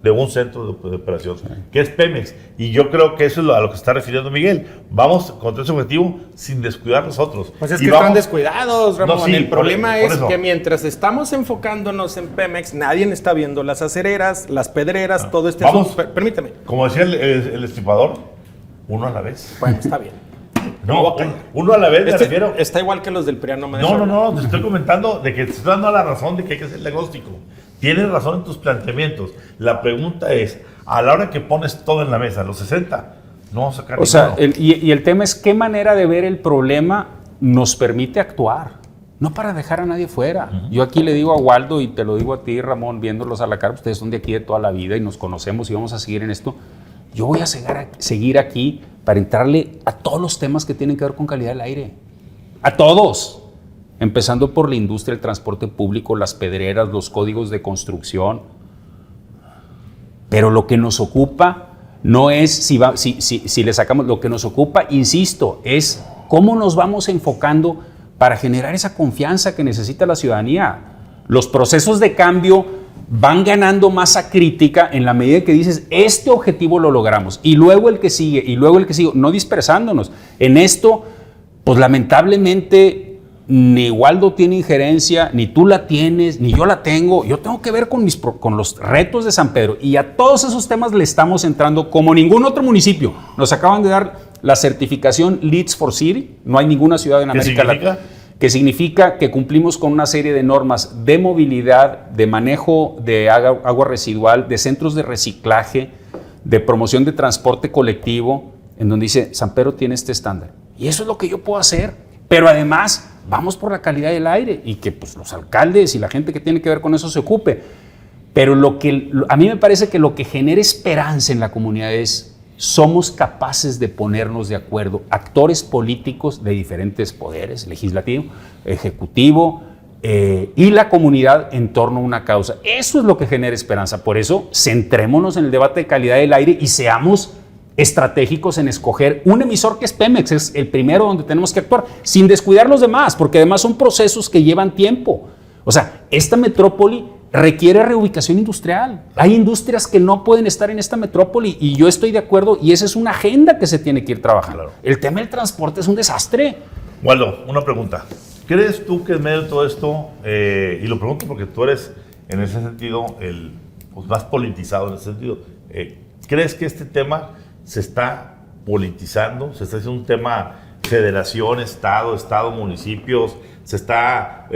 de un centro de operación, que es Pemex. Y yo creo que eso es a lo que se está refiriendo Miguel. Vamos contra ese objetivo sin descuidar nosotros. Pues es que están descuidados, Ramón. No, sí, el problema por es eso. que mientras estamos enfocándonos en Pemex, nadie está viendo las acereras, las pedreras, todo este Vamos. asunto. Permíteme. Como decía el estripador, uno a la vez. Bueno, está bien. No, uno a la vez, me refiero. Está igual que los del PRIAN, no me dejes hablar. No, te estoy comentando de que te estoy dando la razón de que hay que hacer el diagnóstico. Tienes razón en tus planteamientos. La pregunta es, a la hora que pones todo en la mesa, los 60, no vamos a sacar O sea, ninguno. y el tema es qué manera de ver el problema nos permite actuar, no para dejar a nadie fuera. Yo aquí le digo a Waldo y te lo digo a ti, Ramón, viéndolos a la cara, ustedes son de aquí de toda la vida y nos conocemos y vamos a seguir en esto. Yo voy a seguir aquí para entrarle a todos los temas que tienen que ver con calidad del aire. A todos. Empezando por la industria, el transporte público, las pedreras, los códigos de construcción. Pero lo que nos ocupa no es si le sacamos, lo que nos ocupa, insisto, es cómo nos vamos enfocando para generar esa confianza que necesita la ciudadanía. Los procesos de cambio van ganando masa crítica en la medida que dices, este objetivo lo logramos, y luego el que sigue, y luego el que sigue, no dispersándonos. En esto, pues lamentablemente, ni Waldo tiene injerencia, ni tú la tienes, ni yo la tengo. Yo tengo que ver con los retos de San Pedro, y a todos esos temas le estamos entrando como ningún otro municipio. Nos acaban de dar la certificación Leads for City, no hay ninguna ciudad en América Latina. Que significa que cumplimos con una serie de normas de movilidad, de manejo de agua residual, de centros de reciclaje, de promoción de transporte colectivo, en donde dice, San Pedro tiene este estándar. Y eso es lo que yo puedo hacer. Pero además, vamos por la calidad del aire y que pues, los alcaldes y la gente que tiene que ver con eso se ocupe. Pero a mí me parece que lo que genera esperanza en la comunidad es somos capaces de ponernos de acuerdo, actores políticos de diferentes poderes, legislativo, ejecutivo y la comunidad en torno a una causa. Eso es lo que genera esperanza. Por eso, centrémonos en el debate de calidad del aire y seamos estratégicos en escoger un emisor que es Pemex, es el primero donde tenemos que actuar, sin descuidar los demás, porque además son procesos que llevan tiempo. O sea, esta metrópoli requiere reubicación industrial. Hay industrias que no pueden estar en esta metrópoli y yo estoy de acuerdo y esa es una agenda que se tiene que ir trabajando. Claro. El tema del transporte es un desastre. Waldo, una pregunta. ¿Crees tú que en medio de todo esto, y lo pregunto porque tú eres en ese sentido el más politizado en ese sentido, ¿crees que este tema se está politizando? ¿Se está haciendo un tema federación, estado, municipios? ¿Se está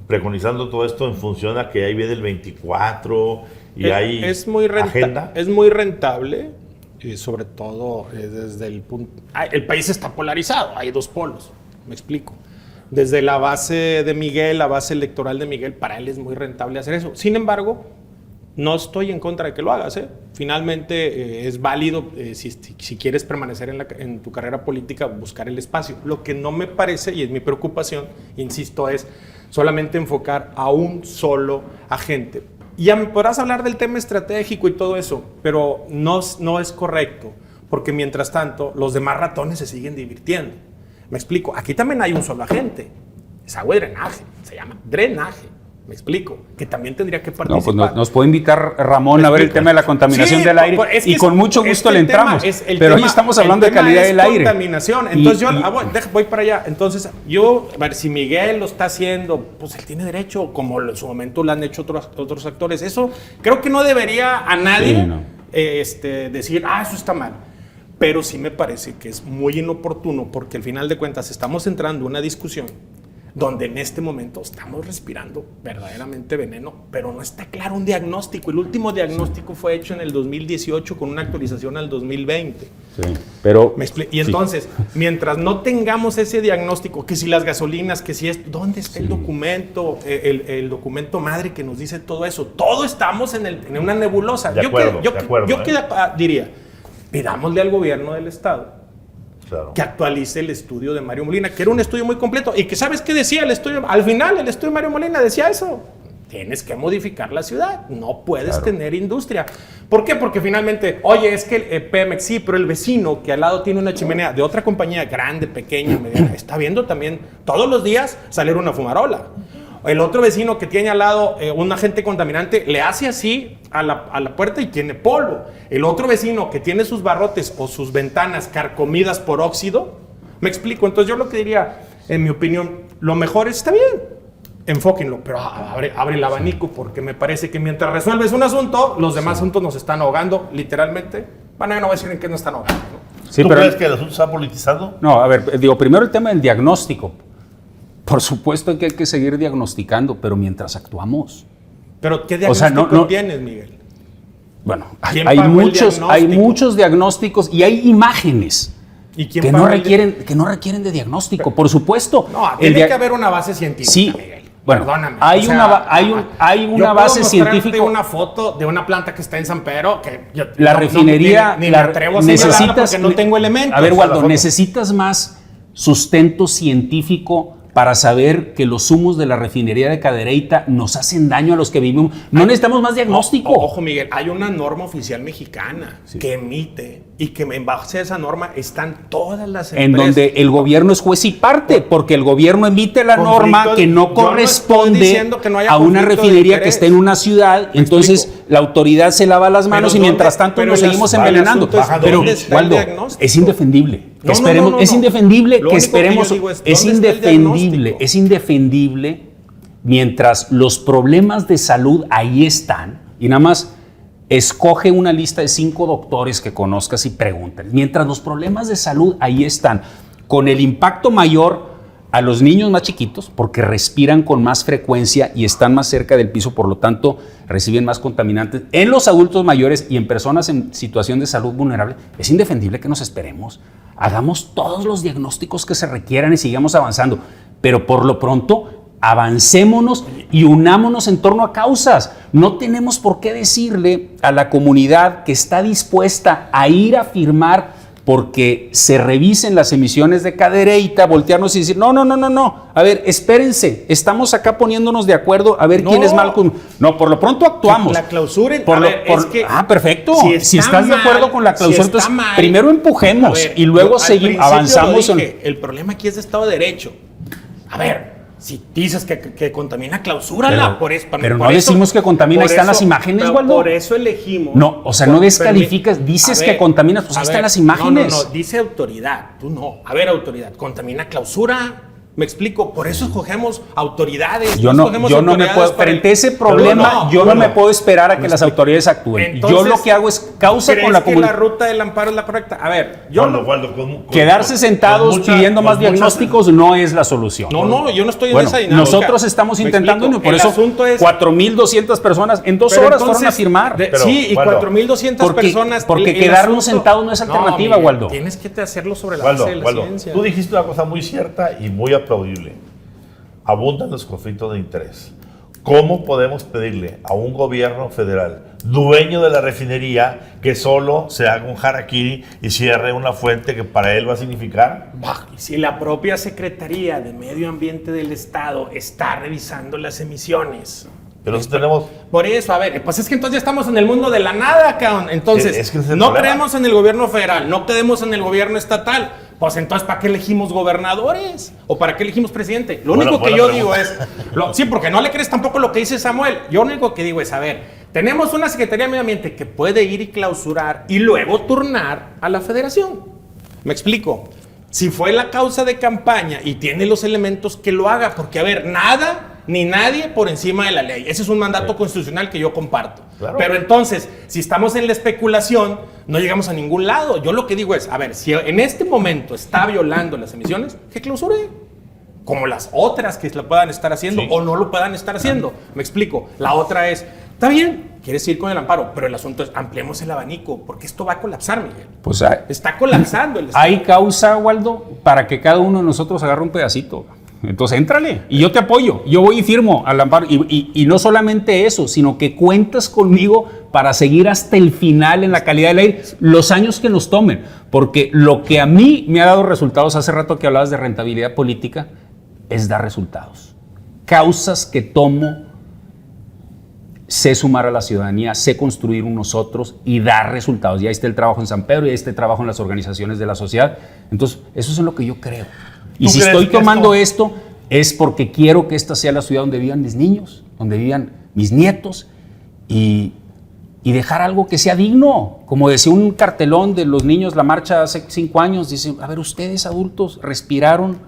preconizando todo esto en función a que ahí viene el 24 y hay agenda? Es muy rentable, sobre todo desde el punto... El país está polarizado, hay dos polos, me explico. Desde la base de Miguel, la base electoral de Miguel, para él es muy rentable hacer eso. Sin embargo, no estoy en contra de que lo hagas. Finalmente es válido, si quieres permanecer en tu carrera política, buscar el espacio. Lo que no me parece, y es mi preocupación, insisto, es solamente enfocar a un solo agente. Ya me podrás hablar del tema estratégico y todo eso, pero no es correcto, porque mientras tanto los demás ratones se siguen divirtiendo. Me explico, aquí también hay un solo agente, es agua y drenaje, se llama drenaje. Me explico, que también tendría que participar. No, pues nos puede invitar Ramón a ver el tema de la contaminación del aire y con mucho gusto le entramos. Pero hoy estamos hablando de calidad del aire. Contaminación. Entonces voy para allá. Entonces a ver, si Miguel lo está haciendo, pues él tiene derecho, como en su momento lo han hecho otros actores. Eso creo que no debería a nadie decir, eso está mal. Pero sí me parece que es muy inoportuno porque al final de cuentas estamos entrando en una discusión donde en este momento estamos respirando verdaderamente veneno, pero no está claro un diagnóstico. El último diagnóstico fue hecho en el 2018 con una actualización al 2020. Sí, pero... Y entonces, mientras no tengamos ese diagnóstico, que si las gasolinas, que si esto, ¿dónde está el documento, el documento madre que nos dice todo eso? Todo estamos en una nebulosa. De acuerdo, yo diría, pidámosle al gobierno del estado que actualice el estudio de Mario Molina, que era un estudio muy completo, y que ¿sabes qué decía el estudio? Al final el estudio de Mario Molina decía eso, tienes que modificar la ciudad, no puedes tener industria. ¿Por qué? Porque finalmente, oye, es que Pemex sí, pero el vecino que al lado tiene una chimenea de otra compañía grande, pequeña, mediana, está viendo también todos los días salir una fumarola. El otro vecino que tiene al lado un agente contaminante le hace así a la puerta y tiene polvo. El otro vecino que tiene sus barrotes o sus ventanas carcomidas por óxido, me explico. Entonces yo lo que diría, en mi opinión, lo mejor está bien, enfóquenlo, pero abre el abanico, porque me parece que mientras resuelves un asunto, los demás asuntos nos están ahogando, literalmente. Bueno, yo no voy a decir en qué nos están ahogando, ¿no? ¿Tú crees que el asunto está politizado? No, a ver, primero el tema del diagnóstico. Por supuesto que hay que seguir diagnosticando, pero mientras actuamos. ¿Pero qué diagnóstico tienes, Miguel? Bueno, hay muchos diagnósticos y hay imágenes que no requieren de diagnóstico, por supuesto. No, tiene que haber una base científica, sí, Miguel. Bueno, perdóname. Hay una base científica. Yo puedo una foto de una planta que está en San Pedro que la refinería ni me atrevo a señalarla porque no tengo elementos. A ver, Waldo, necesitas más sustento científico para saber que los humos de la refinería de Cadereyta nos hacen daño a los que vivimos. No necesitamos más diagnóstico. Ojo, Miguel, hay una norma oficial mexicana que emite y que en base a esa norma están todas las empresas. En donde el gobierno es juez y parte, porque el gobierno emite la norma que no corresponde a una refinería que esté en una ciudad. Entonces la autoridad se lava las manos y mientras tanto nos seguimos envenenando. Pero, Waldo, es indefendible. Es indefendible que esperemos. Es indefendible mientras los problemas de salud ahí están. Y nada más escoge una lista de 5 doctores que conozcas y pregúntales. Mientras los problemas de salud ahí están, con el impacto mayor a los niños más chiquitos, porque respiran con más frecuencia y están más cerca del piso, por lo tanto reciben más contaminantes. En los adultos mayores y en personas en situación de salud vulnerable, es indefendible que nos esperemos. Hagamos todos los diagnósticos que se requieran y sigamos avanzando. Pero por lo pronto, avancémonos y unámonos en torno a causas. No tenemos por qué decirle a la comunidad que está dispuesta a ir a firmar porque se revisen las emisiones de Cadereyta, voltearnos y decir, no. A ver, espérense, estamos acá poniéndonos de acuerdo a ver quién es Malcolm. No, por lo pronto actuamos. La clausura... perfecto. Si estás de acuerdo con la clausura, entonces primero empujemos y luego seguimos, avanzamos. El problema aquí es de Estado de Derecho. A ver... Si dices que contamina, clausúrala. Pero no decimos que contamina, ahí están las imágenes, Waldo. Por eso elegimos. No, o sea, no descalificas, dices que contamina, pues ahí están las imágenes. No, dice autoridad, tú no. A ver, autoridad, contamina, clausura. Me explico, por eso escogemos autoridades. Yo no me puedo, frente a ese problema, no me puedo esperar a que las autoridades actúen. Entonces, yo lo que hago es causa con la comunidad. ¿Crees que la ruta del amparo es la correcta? A ver, quedarse sentados pidiendo más diagnósticos no es la solución. No, yo no estoy en esa dinámica. Nosotros estamos intentando, y por eso 4,200 personas en 2 horas fueron a firmar. Sí, y 4,200 personas. Porque quedarnos sentados no es alternativa, Waldo. Tienes que hacerlo sobre la base de la ciencia. Tú dijiste una cosa muy cierta y muy aplaudible. Abundan los conflictos de interés. ¿Cómo podemos pedirle a un gobierno federal, dueño de la refinería, que solo se haga un harakiri y cierre una fuente que para él va a significar? Si la propia Secretaría de Medio Ambiente del Estado está revisando las emisiones. Pero si tenemos... Por eso, a ver, pues es que entonces ya estamos en el mundo de la nada, cabrón. Entonces, no creemos en el gobierno federal, no creemos en el gobierno estatal. Pues entonces, ¿para qué elegimos gobernadores? ¿O para qué elegimos presidente? Lo único que yo digo es... Sí, porque no le crees tampoco lo que dice Samuel. Yo lo único que digo es, a ver, tenemos una Secretaría de Medio Ambiente que puede ir y clausurar y luego turnar a la federación. ¿Me explico? Si fue la causa de campaña y tiene los elementos, que lo haga. Porque, a ver, nada ni nadie por encima de la ley. Ese es un mandato constitucional que yo comparto. Claro. Pero entonces, si estamos en la especulación, no llegamos a ningún lado. Yo lo que digo es, a ver, si en este momento está violando las emisiones, que clausure. Como las otras que lo puedan estar haciendo o no lo puedan estar haciendo. Me explico. La otra es, está bien, quieres ir con el amparo, pero el asunto es, ampliemos el abanico, porque esto va a colapsar, Miguel. Pues está colapsando el Estado. Hay causa, Waldo, para que cada uno de nosotros agarre un pedacito. Entonces, éntrale y yo te apoyo. Yo voy y firmo al amparo. Y no solamente eso, sino que cuentas conmigo para seguir hasta el final en la calidad del aire los años que nos tomen. Porque lo que a mí me ha dado resultados, hace rato que hablabas de rentabilidad política, es dar resultados. Causas que tomo, sé sumar a la ciudadanía, sé construir unos otros y dar resultados. Y ahí está el trabajo en San Pedro y ahí está el trabajo en las organizaciones de la sociedad. Entonces, eso es en lo que yo creo. Y si estoy tomando esto, es porque quiero que esta sea la ciudad donde vivan mis niños, donde vivan mis nietos y dejar algo que sea digno. Como decía un cartelón de los niños, la marcha hace 5 años, dice, a ver, ustedes adultos respiraron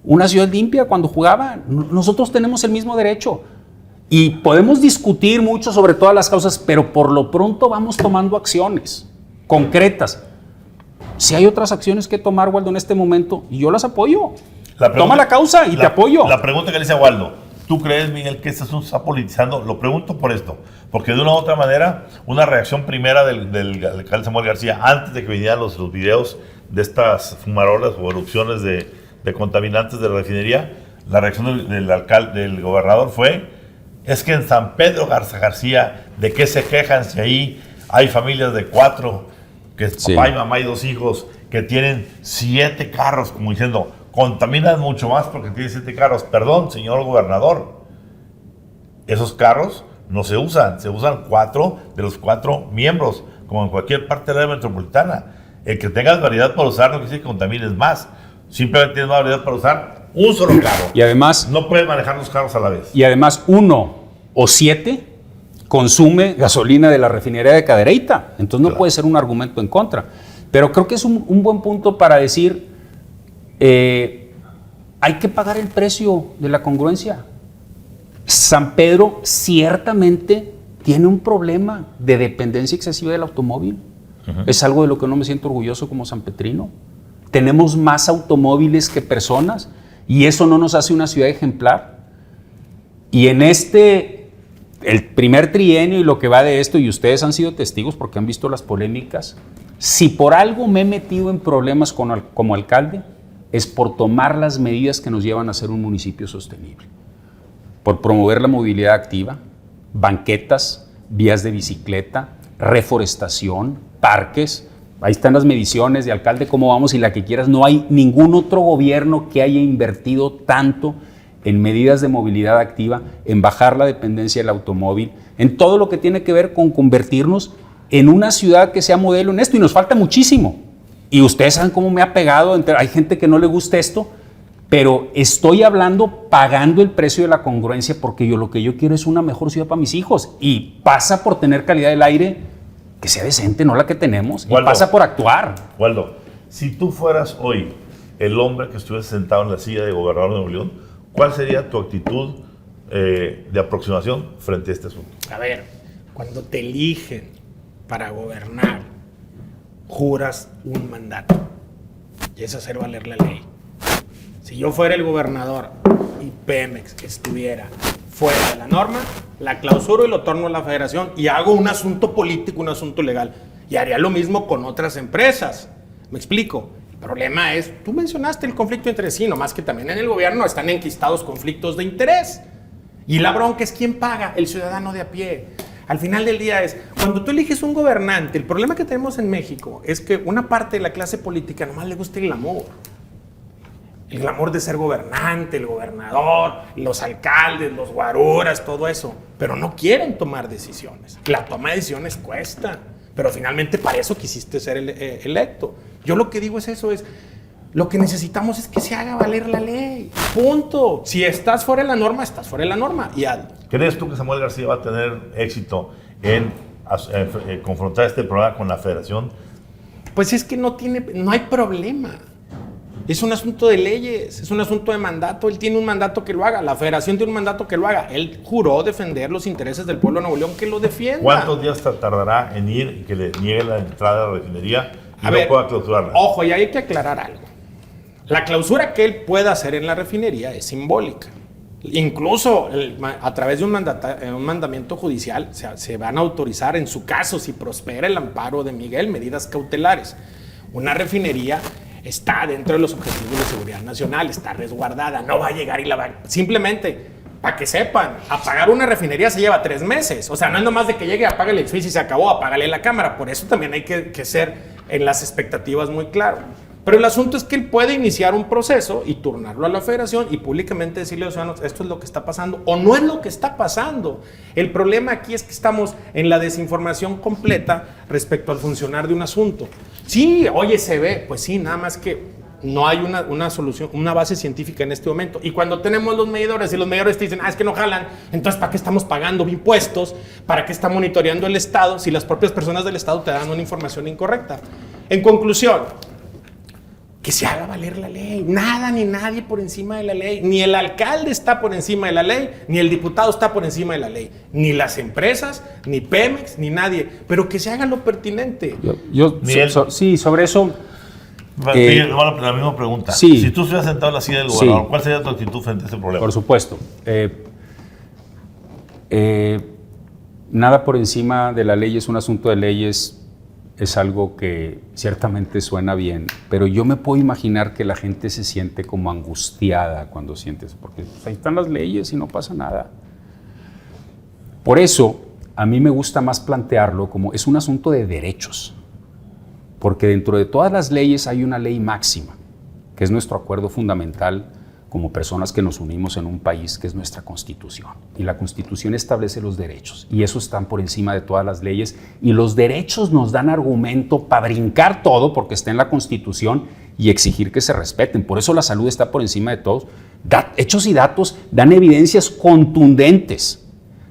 una ciudad limpia cuando jugaban. Nosotros tenemos el mismo derecho. Y podemos discutir mucho sobre todas las causas, pero por lo pronto vamos tomando acciones concretas. Si hay otras acciones que tomar, Waldo, en este momento, y yo las apoyo. Toma la causa y te apoyo. La pregunta que le hice a Waldo, ¿tú crees, Miguel, que esto se está politizando? Lo pregunto por esto, porque de una u otra manera, una reacción primera del alcalde Samuel García, antes de que vinieran los videos de estas fumarolas o erupciones de contaminantes de la refinería, la reacción del gobernador fue, es que en San Pedro García, ¿de qué se quejan si ahí hay familias de 4, que es papá y mamá y 2 hijos, que tienen 7 carros, como diciendo, contaminan mucho más porque tienen 7 carros. Perdón, señor gobernador, esos carros no se usan 4 de los 4 miembros, como en cualquier parte de la área metropolitana. El que tengas variedad para usar no quiere decir que contamines más, simplemente tienes más variedad para usar un solo carro. Y además, no puedes manejar los carros a la vez. Y además 1 o 7 consume gasolina de la refinería de Cadereyta, entonces no puede ser un argumento en contra. Pero creo que es un buen punto para decir, hay que pagar el precio de la congruencia. San Pedro ciertamente tiene un problema de dependencia excesiva del automóvil. Es algo de lo que no me siento orgulloso como sanpetrino. Tenemos más automóviles que personas y eso no nos hace una ciudad ejemplar. Y en el primer trienio y lo que va de esto, y ustedes han sido testigos porque han visto las polémicas, si por algo me he metido en problemas como alcalde, es por tomar las medidas que nos llevan a ser un municipio sostenible. Por promover la movilidad activa, banquetas, vías de bicicleta, reforestación, parques. Ahí están las mediciones de alcalde, cómo vamos y la que quieras. No hay ningún otro gobierno que haya invertido tanto en medidas de movilidad activa, en bajar la dependencia del automóvil, en todo lo que tiene que ver con convertirnos en una ciudad que sea modelo en esto. Y nos falta muchísimo. Y ustedes saben cómo me ha pegado. Hay gente que no le gusta esto, pero estoy hablando pagando el precio de la congruencia porque lo que yo quiero es una mejor ciudad para mis hijos. Y pasa por tener calidad del aire que sea decente, no la que tenemos. Waldo, y pasa por actuar. Waldo, si tú fueras hoy el hombre que estuviese sentado en la silla de gobernador de Nuevo León, ¿cuál sería tu actitud de aproximación frente a este asunto? A ver, cuando te eligen para gobernar, juras un mandato y es hacer valer la ley. Si yo fuera el gobernador y Pemex estuviera fuera de la norma, la clausuro y lo torno a la federación y hago un asunto político, un asunto legal. Y haría lo mismo con otras empresas. ¿Me explico? El problema es, tú mencionaste el conflicto entre sí, nomás que también en el gobierno están enquistados conflictos de interés. Y la bronca es quién paga, el ciudadano de a pie. Al final del día es, cuando tú eliges un gobernante, el problema que tenemos en México es que una parte de la clase política nomás le gusta el glamour. El glamour de ser gobernante, el gobernador, los alcaldes, los guaruras, todo eso. Pero no quieren tomar decisiones. La toma de decisiones cuesta. Pero finalmente para eso quisiste ser electo. Yo lo que digo es eso, lo que necesitamos es que se haga valer la ley. Punto. Si estás fuera de la norma, estás fuera de la norma. Y ¿crees tú que Samuel García va a tener éxito en confrontar este problema con la federación? Pues es que no hay problema. Es un asunto de leyes, es un asunto de mandato. Él tiene un mandato que lo haga, la federación tiene un mandato que lo haga. Él juró defender los intereses del pueblo de Nuevo León, que lo defienda. ¿Cuántos días tardará en ir y que le nieguen la entrada a la refinería y no pueda clausurarla? Ojo, y hay que aclarar algo. La clausura que él pueda hacer en la refinería es simbólica. Incluso a través de un mandamiento judicial se van a autorizar, en su caso, si prospera el amparo de Miguel, medidas cautelares. Una refinería está dentro de los objetivos de seguridad nacional, está resguardada, no va a llegar y la va... Simplemente, para que sepan, apagar una refinería se lleva 3 meses. O sea, no es nomás de que llegue, apague el edificio y se acabó, apágale la cámara. Por eso también hay que ser en las expectativas muy claro. Pero el asunto es que él puede iniciar un proceso y turnarlo a la federación y públicamente decirle a los ciudadanos, esto es lo que está pasando o no es lo que está pasando. El problema aquí es que estamos en la desinformación completa respecto al funcionar de un asunto. Sí, oye, se ve, pues sí, nada más que no hay una solución, una base científica en este momento. Y cuando tenemos los medidores y los medidores te dicen, es que no jalan, entonces ¿para qué estamos pagando impuestos? ¿Para qué está monitoreando el Estado si las propias personas del Estado te dan una información incorrecta? En conclusión, que se haga valer la ley. Nada ni nadie por encima de la ley. Ni el alcalde está por encima de la ley, ni el diputado está por encima de la ley. Ni las empresas, ni Pemex, ni nadie. Pero que se haga lo pertinente. Sí, sobre eso... la misma pregunta. Sí. Si tú estuvieras sentado en la silla del gobernador, ¿cuál sería tu actitud frente a ese problema? Por supuesto. Nada por encima de la ley es un asunto de leyes. Es algo que ciertamente suena bien, pero yo me puedo imaginar que la gente se siente como angustiada cuando siente eso, porque pues, ahí están las leyes y no pasa nada. Por eso, a mí me gusta más plantearlo como es un asunto de derechos, porque dentro de todas las leyes hay una ley máxima, que es nuestro acuerdo fundamental como personas que nos unimos en un país, que es nuestra Constitución. Y la Constitución establece los derechos, y eso están por encima de todas las leyes, y los derechos nos dan argumento para brincar todo, porque está en la Constitución, y exigir que se respeten. Por eso la salud está por encima de todos. Hechos y datos dan evidencias contundentes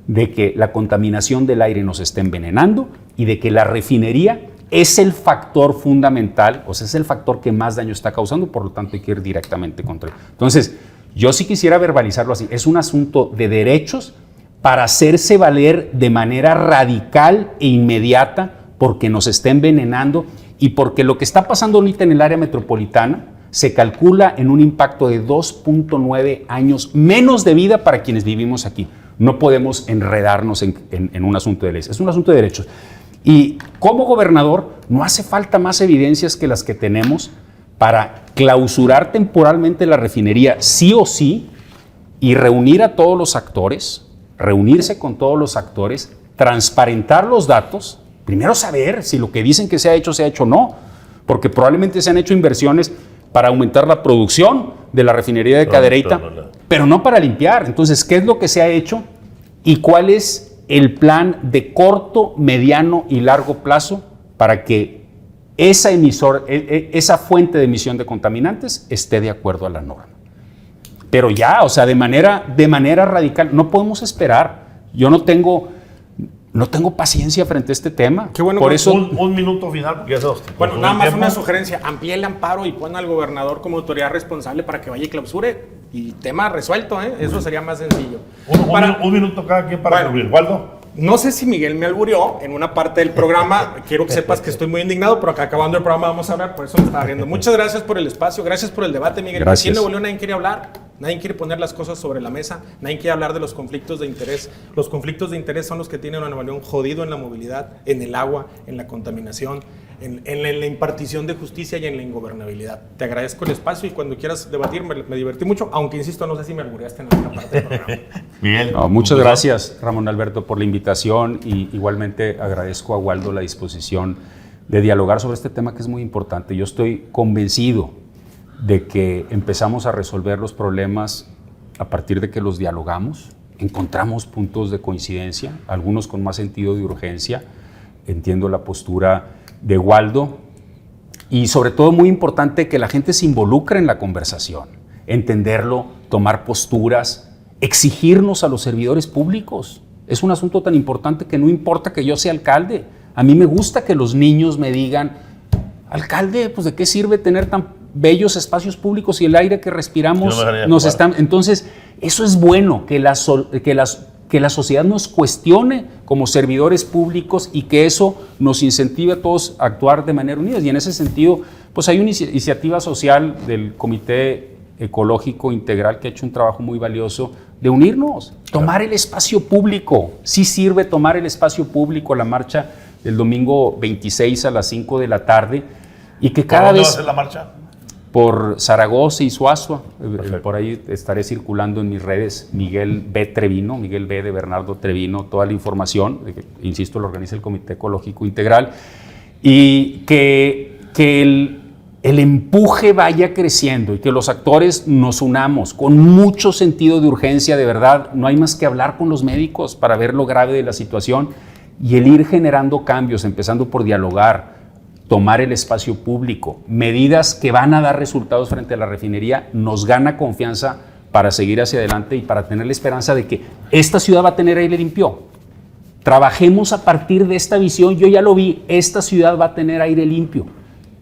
de que la contaminación del aire nos está envenenando y de que la refinería es el factor fundamental, o sea, es el factor que más daño está causando, por lo tanto hay que ir directamente contra él. Entonces, yo sí quisiera verbalizarlo así, es un asunto de derechos para hacerse valer de manera radical e inmediata, porque nos está envenenando y porque lo que está pasando ahorita en el área metropolitana se calcula en un impacto de 2.9 años menos de vida para quienes vivimos aquí. No podemos enredarnos en un asunto de leyes, es un asunto de derechos. Y como gobernador no hace falta más evidencias que las que tenemos para clausurar temporalmente la refinería sí o sí y reunir a todos los actores, reunirse con todos los actores, transparentar los datos, primero saber si lo que dicen que se ha hecho o no, porque probablemente se han hecho inversiones para aumentar la producción de la refinería de Cadereyta, pero no para limpiar. Entonces, ¿qué es lo que se ha hecho y cuál es el plan de corto, mediano y largo plazo para que esa fuente de emisión de contaminantes esté de acuerdo a la norma? Pero ya, o sea, de manera radical, no podemos esperar. Yo no tengo paciencia frente a este tema. Qué bueno. Por eso, un minuto final, porque ya se nos bueno, nada más una sugerencia. Amplíe el amparo y pon al gobernador como autoridad responsable para que vaya y clausure. Y tema resuelto, ¿eh? Eso sería más sencillo. Un minuto cada quien para concluir. Waldo. No sé si Miguel me alburió en una parte del programa. Quiero que sepas que estoy muy indignado, pero acá acabando el programa vamos a hablar, por eso me estaba riendo. Muchas gracias por el espacio, gracias por el debate, Miguel. Gracias. Aquí en Nuevo León nadie quiere hablar, nadie quiere poner las cosas sobre la mesa, nadie quiere hablar de los conflictos de interés. Los conflictos de interés son los que tienen a Nuevo León jodido en la movilidad, en el agua, en la contaminación, en la impartición de justicia y en la ingobernabilidad. Te agradezco el espacio y cuando quieras debatir me divertí mucho, aunque insisto, no sé si me albureaste en alguna parte del programa. Miguel. No, muchas gracias, Ramón Alberto, por la invitación y igualmente agradezco a Waldo la disposición de dialogar sobre este tema que es muy importante. Yo estoy convencido de que empezamos a resolver los problemas a partir de que los dialogamos, encontramos puntos de coincidencia, algunos con más sentido de urgencia. Entiendo la postura de Waldo y sobre todo muy importante que la gente se involucre en la conversación, entenderlo, tomar posturas, exigirnos a los servidores públicos. Es un asunto tan importante que no importa que yo sea alcalde. A mí me gusta que los niños me digan, alcalde, pues ¿de qué sirve tener tan bellos espacios públicos y el aire que respiramos nos está... Entonces, eso es bueno, que la sociedad nos cuestione como servidores públicos y que eso nos incentive a todos a actuar de manera unida. Y en ese sentido, pues hay una iniciativa social del Comité Ecológico Integral que ha hecho un trabajo muy valioso de unirnos, tomar el espacio público. Sí sirve tomar el espacio público, la marcha del domingo 26 a las 5 de la tarde y que cada vez... ¿Dónde va a ser la marcha? Por Zaragoza y Suazua. Por ahí estaré circulando en mis redes Miguel B. Trevino, Miguel B. de Bernardo Trevino, toda la información, insisto, lo organiza el Comité Ecológico Integral, y que el empuje vaya creciendo y que los actores nos unamos con mucho sentido de urgencia, de verdad, no hay más que hablar con los médicos para ver lo grave de la situación y el ir generando cambios, empezando por dialogar, tomar el espacio público, medidas que van a dar resultados frente a la refinería, nos gana confianza para seguir hacia adelante y para tener la esperanza de que esta ciudad va a tener aire limpio. Trabajemos a partir de esta visión, yo ya lo vi, esta ciudad va a tener aire limpio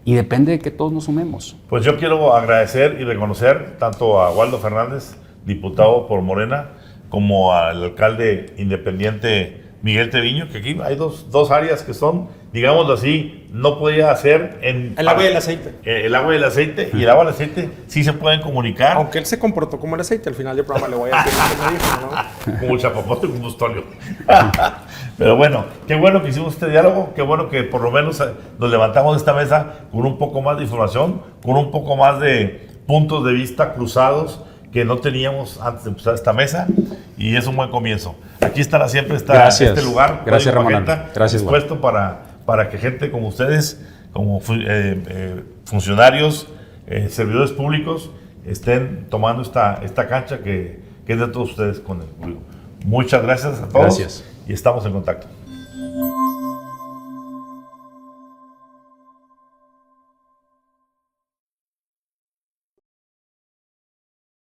y depende de que todos nos sumemos. Pues yo quiero agradecer y reconocer tanto a Waldo Fernández, diputado por Morena, como al alcalde independiente Miguel Treviño, que aquí hay dos áreas que son, digámoslo así, no podía hacer en... El agua y el aceite. El agua y el aceite, y el agua y el aceite sí se pueden comunicar. Aunque él se comportó como el aceite, al final del programa le voy a decir lo que me dijo, ¿no? Como el chapapote combustóleo. Pero bueno, qué bueno que hicimos este diálogo, qué bueno que por lo menos nos levantamos de esta mesa con un poco más de información, con un poco más de puntos de vista cruzados que no teníamos antes de empezar esta mesa, y es un buen comienzo. Aquí estará siempre este lugar, gracias, Ramón. Gracias, dispuesto para que gente como ustedes, como funcionarios servidores públicos estén tomando esta cancha que es de todos ustedes con el público. Muchas gracias a todos. Gracias. Y estamos en contacto.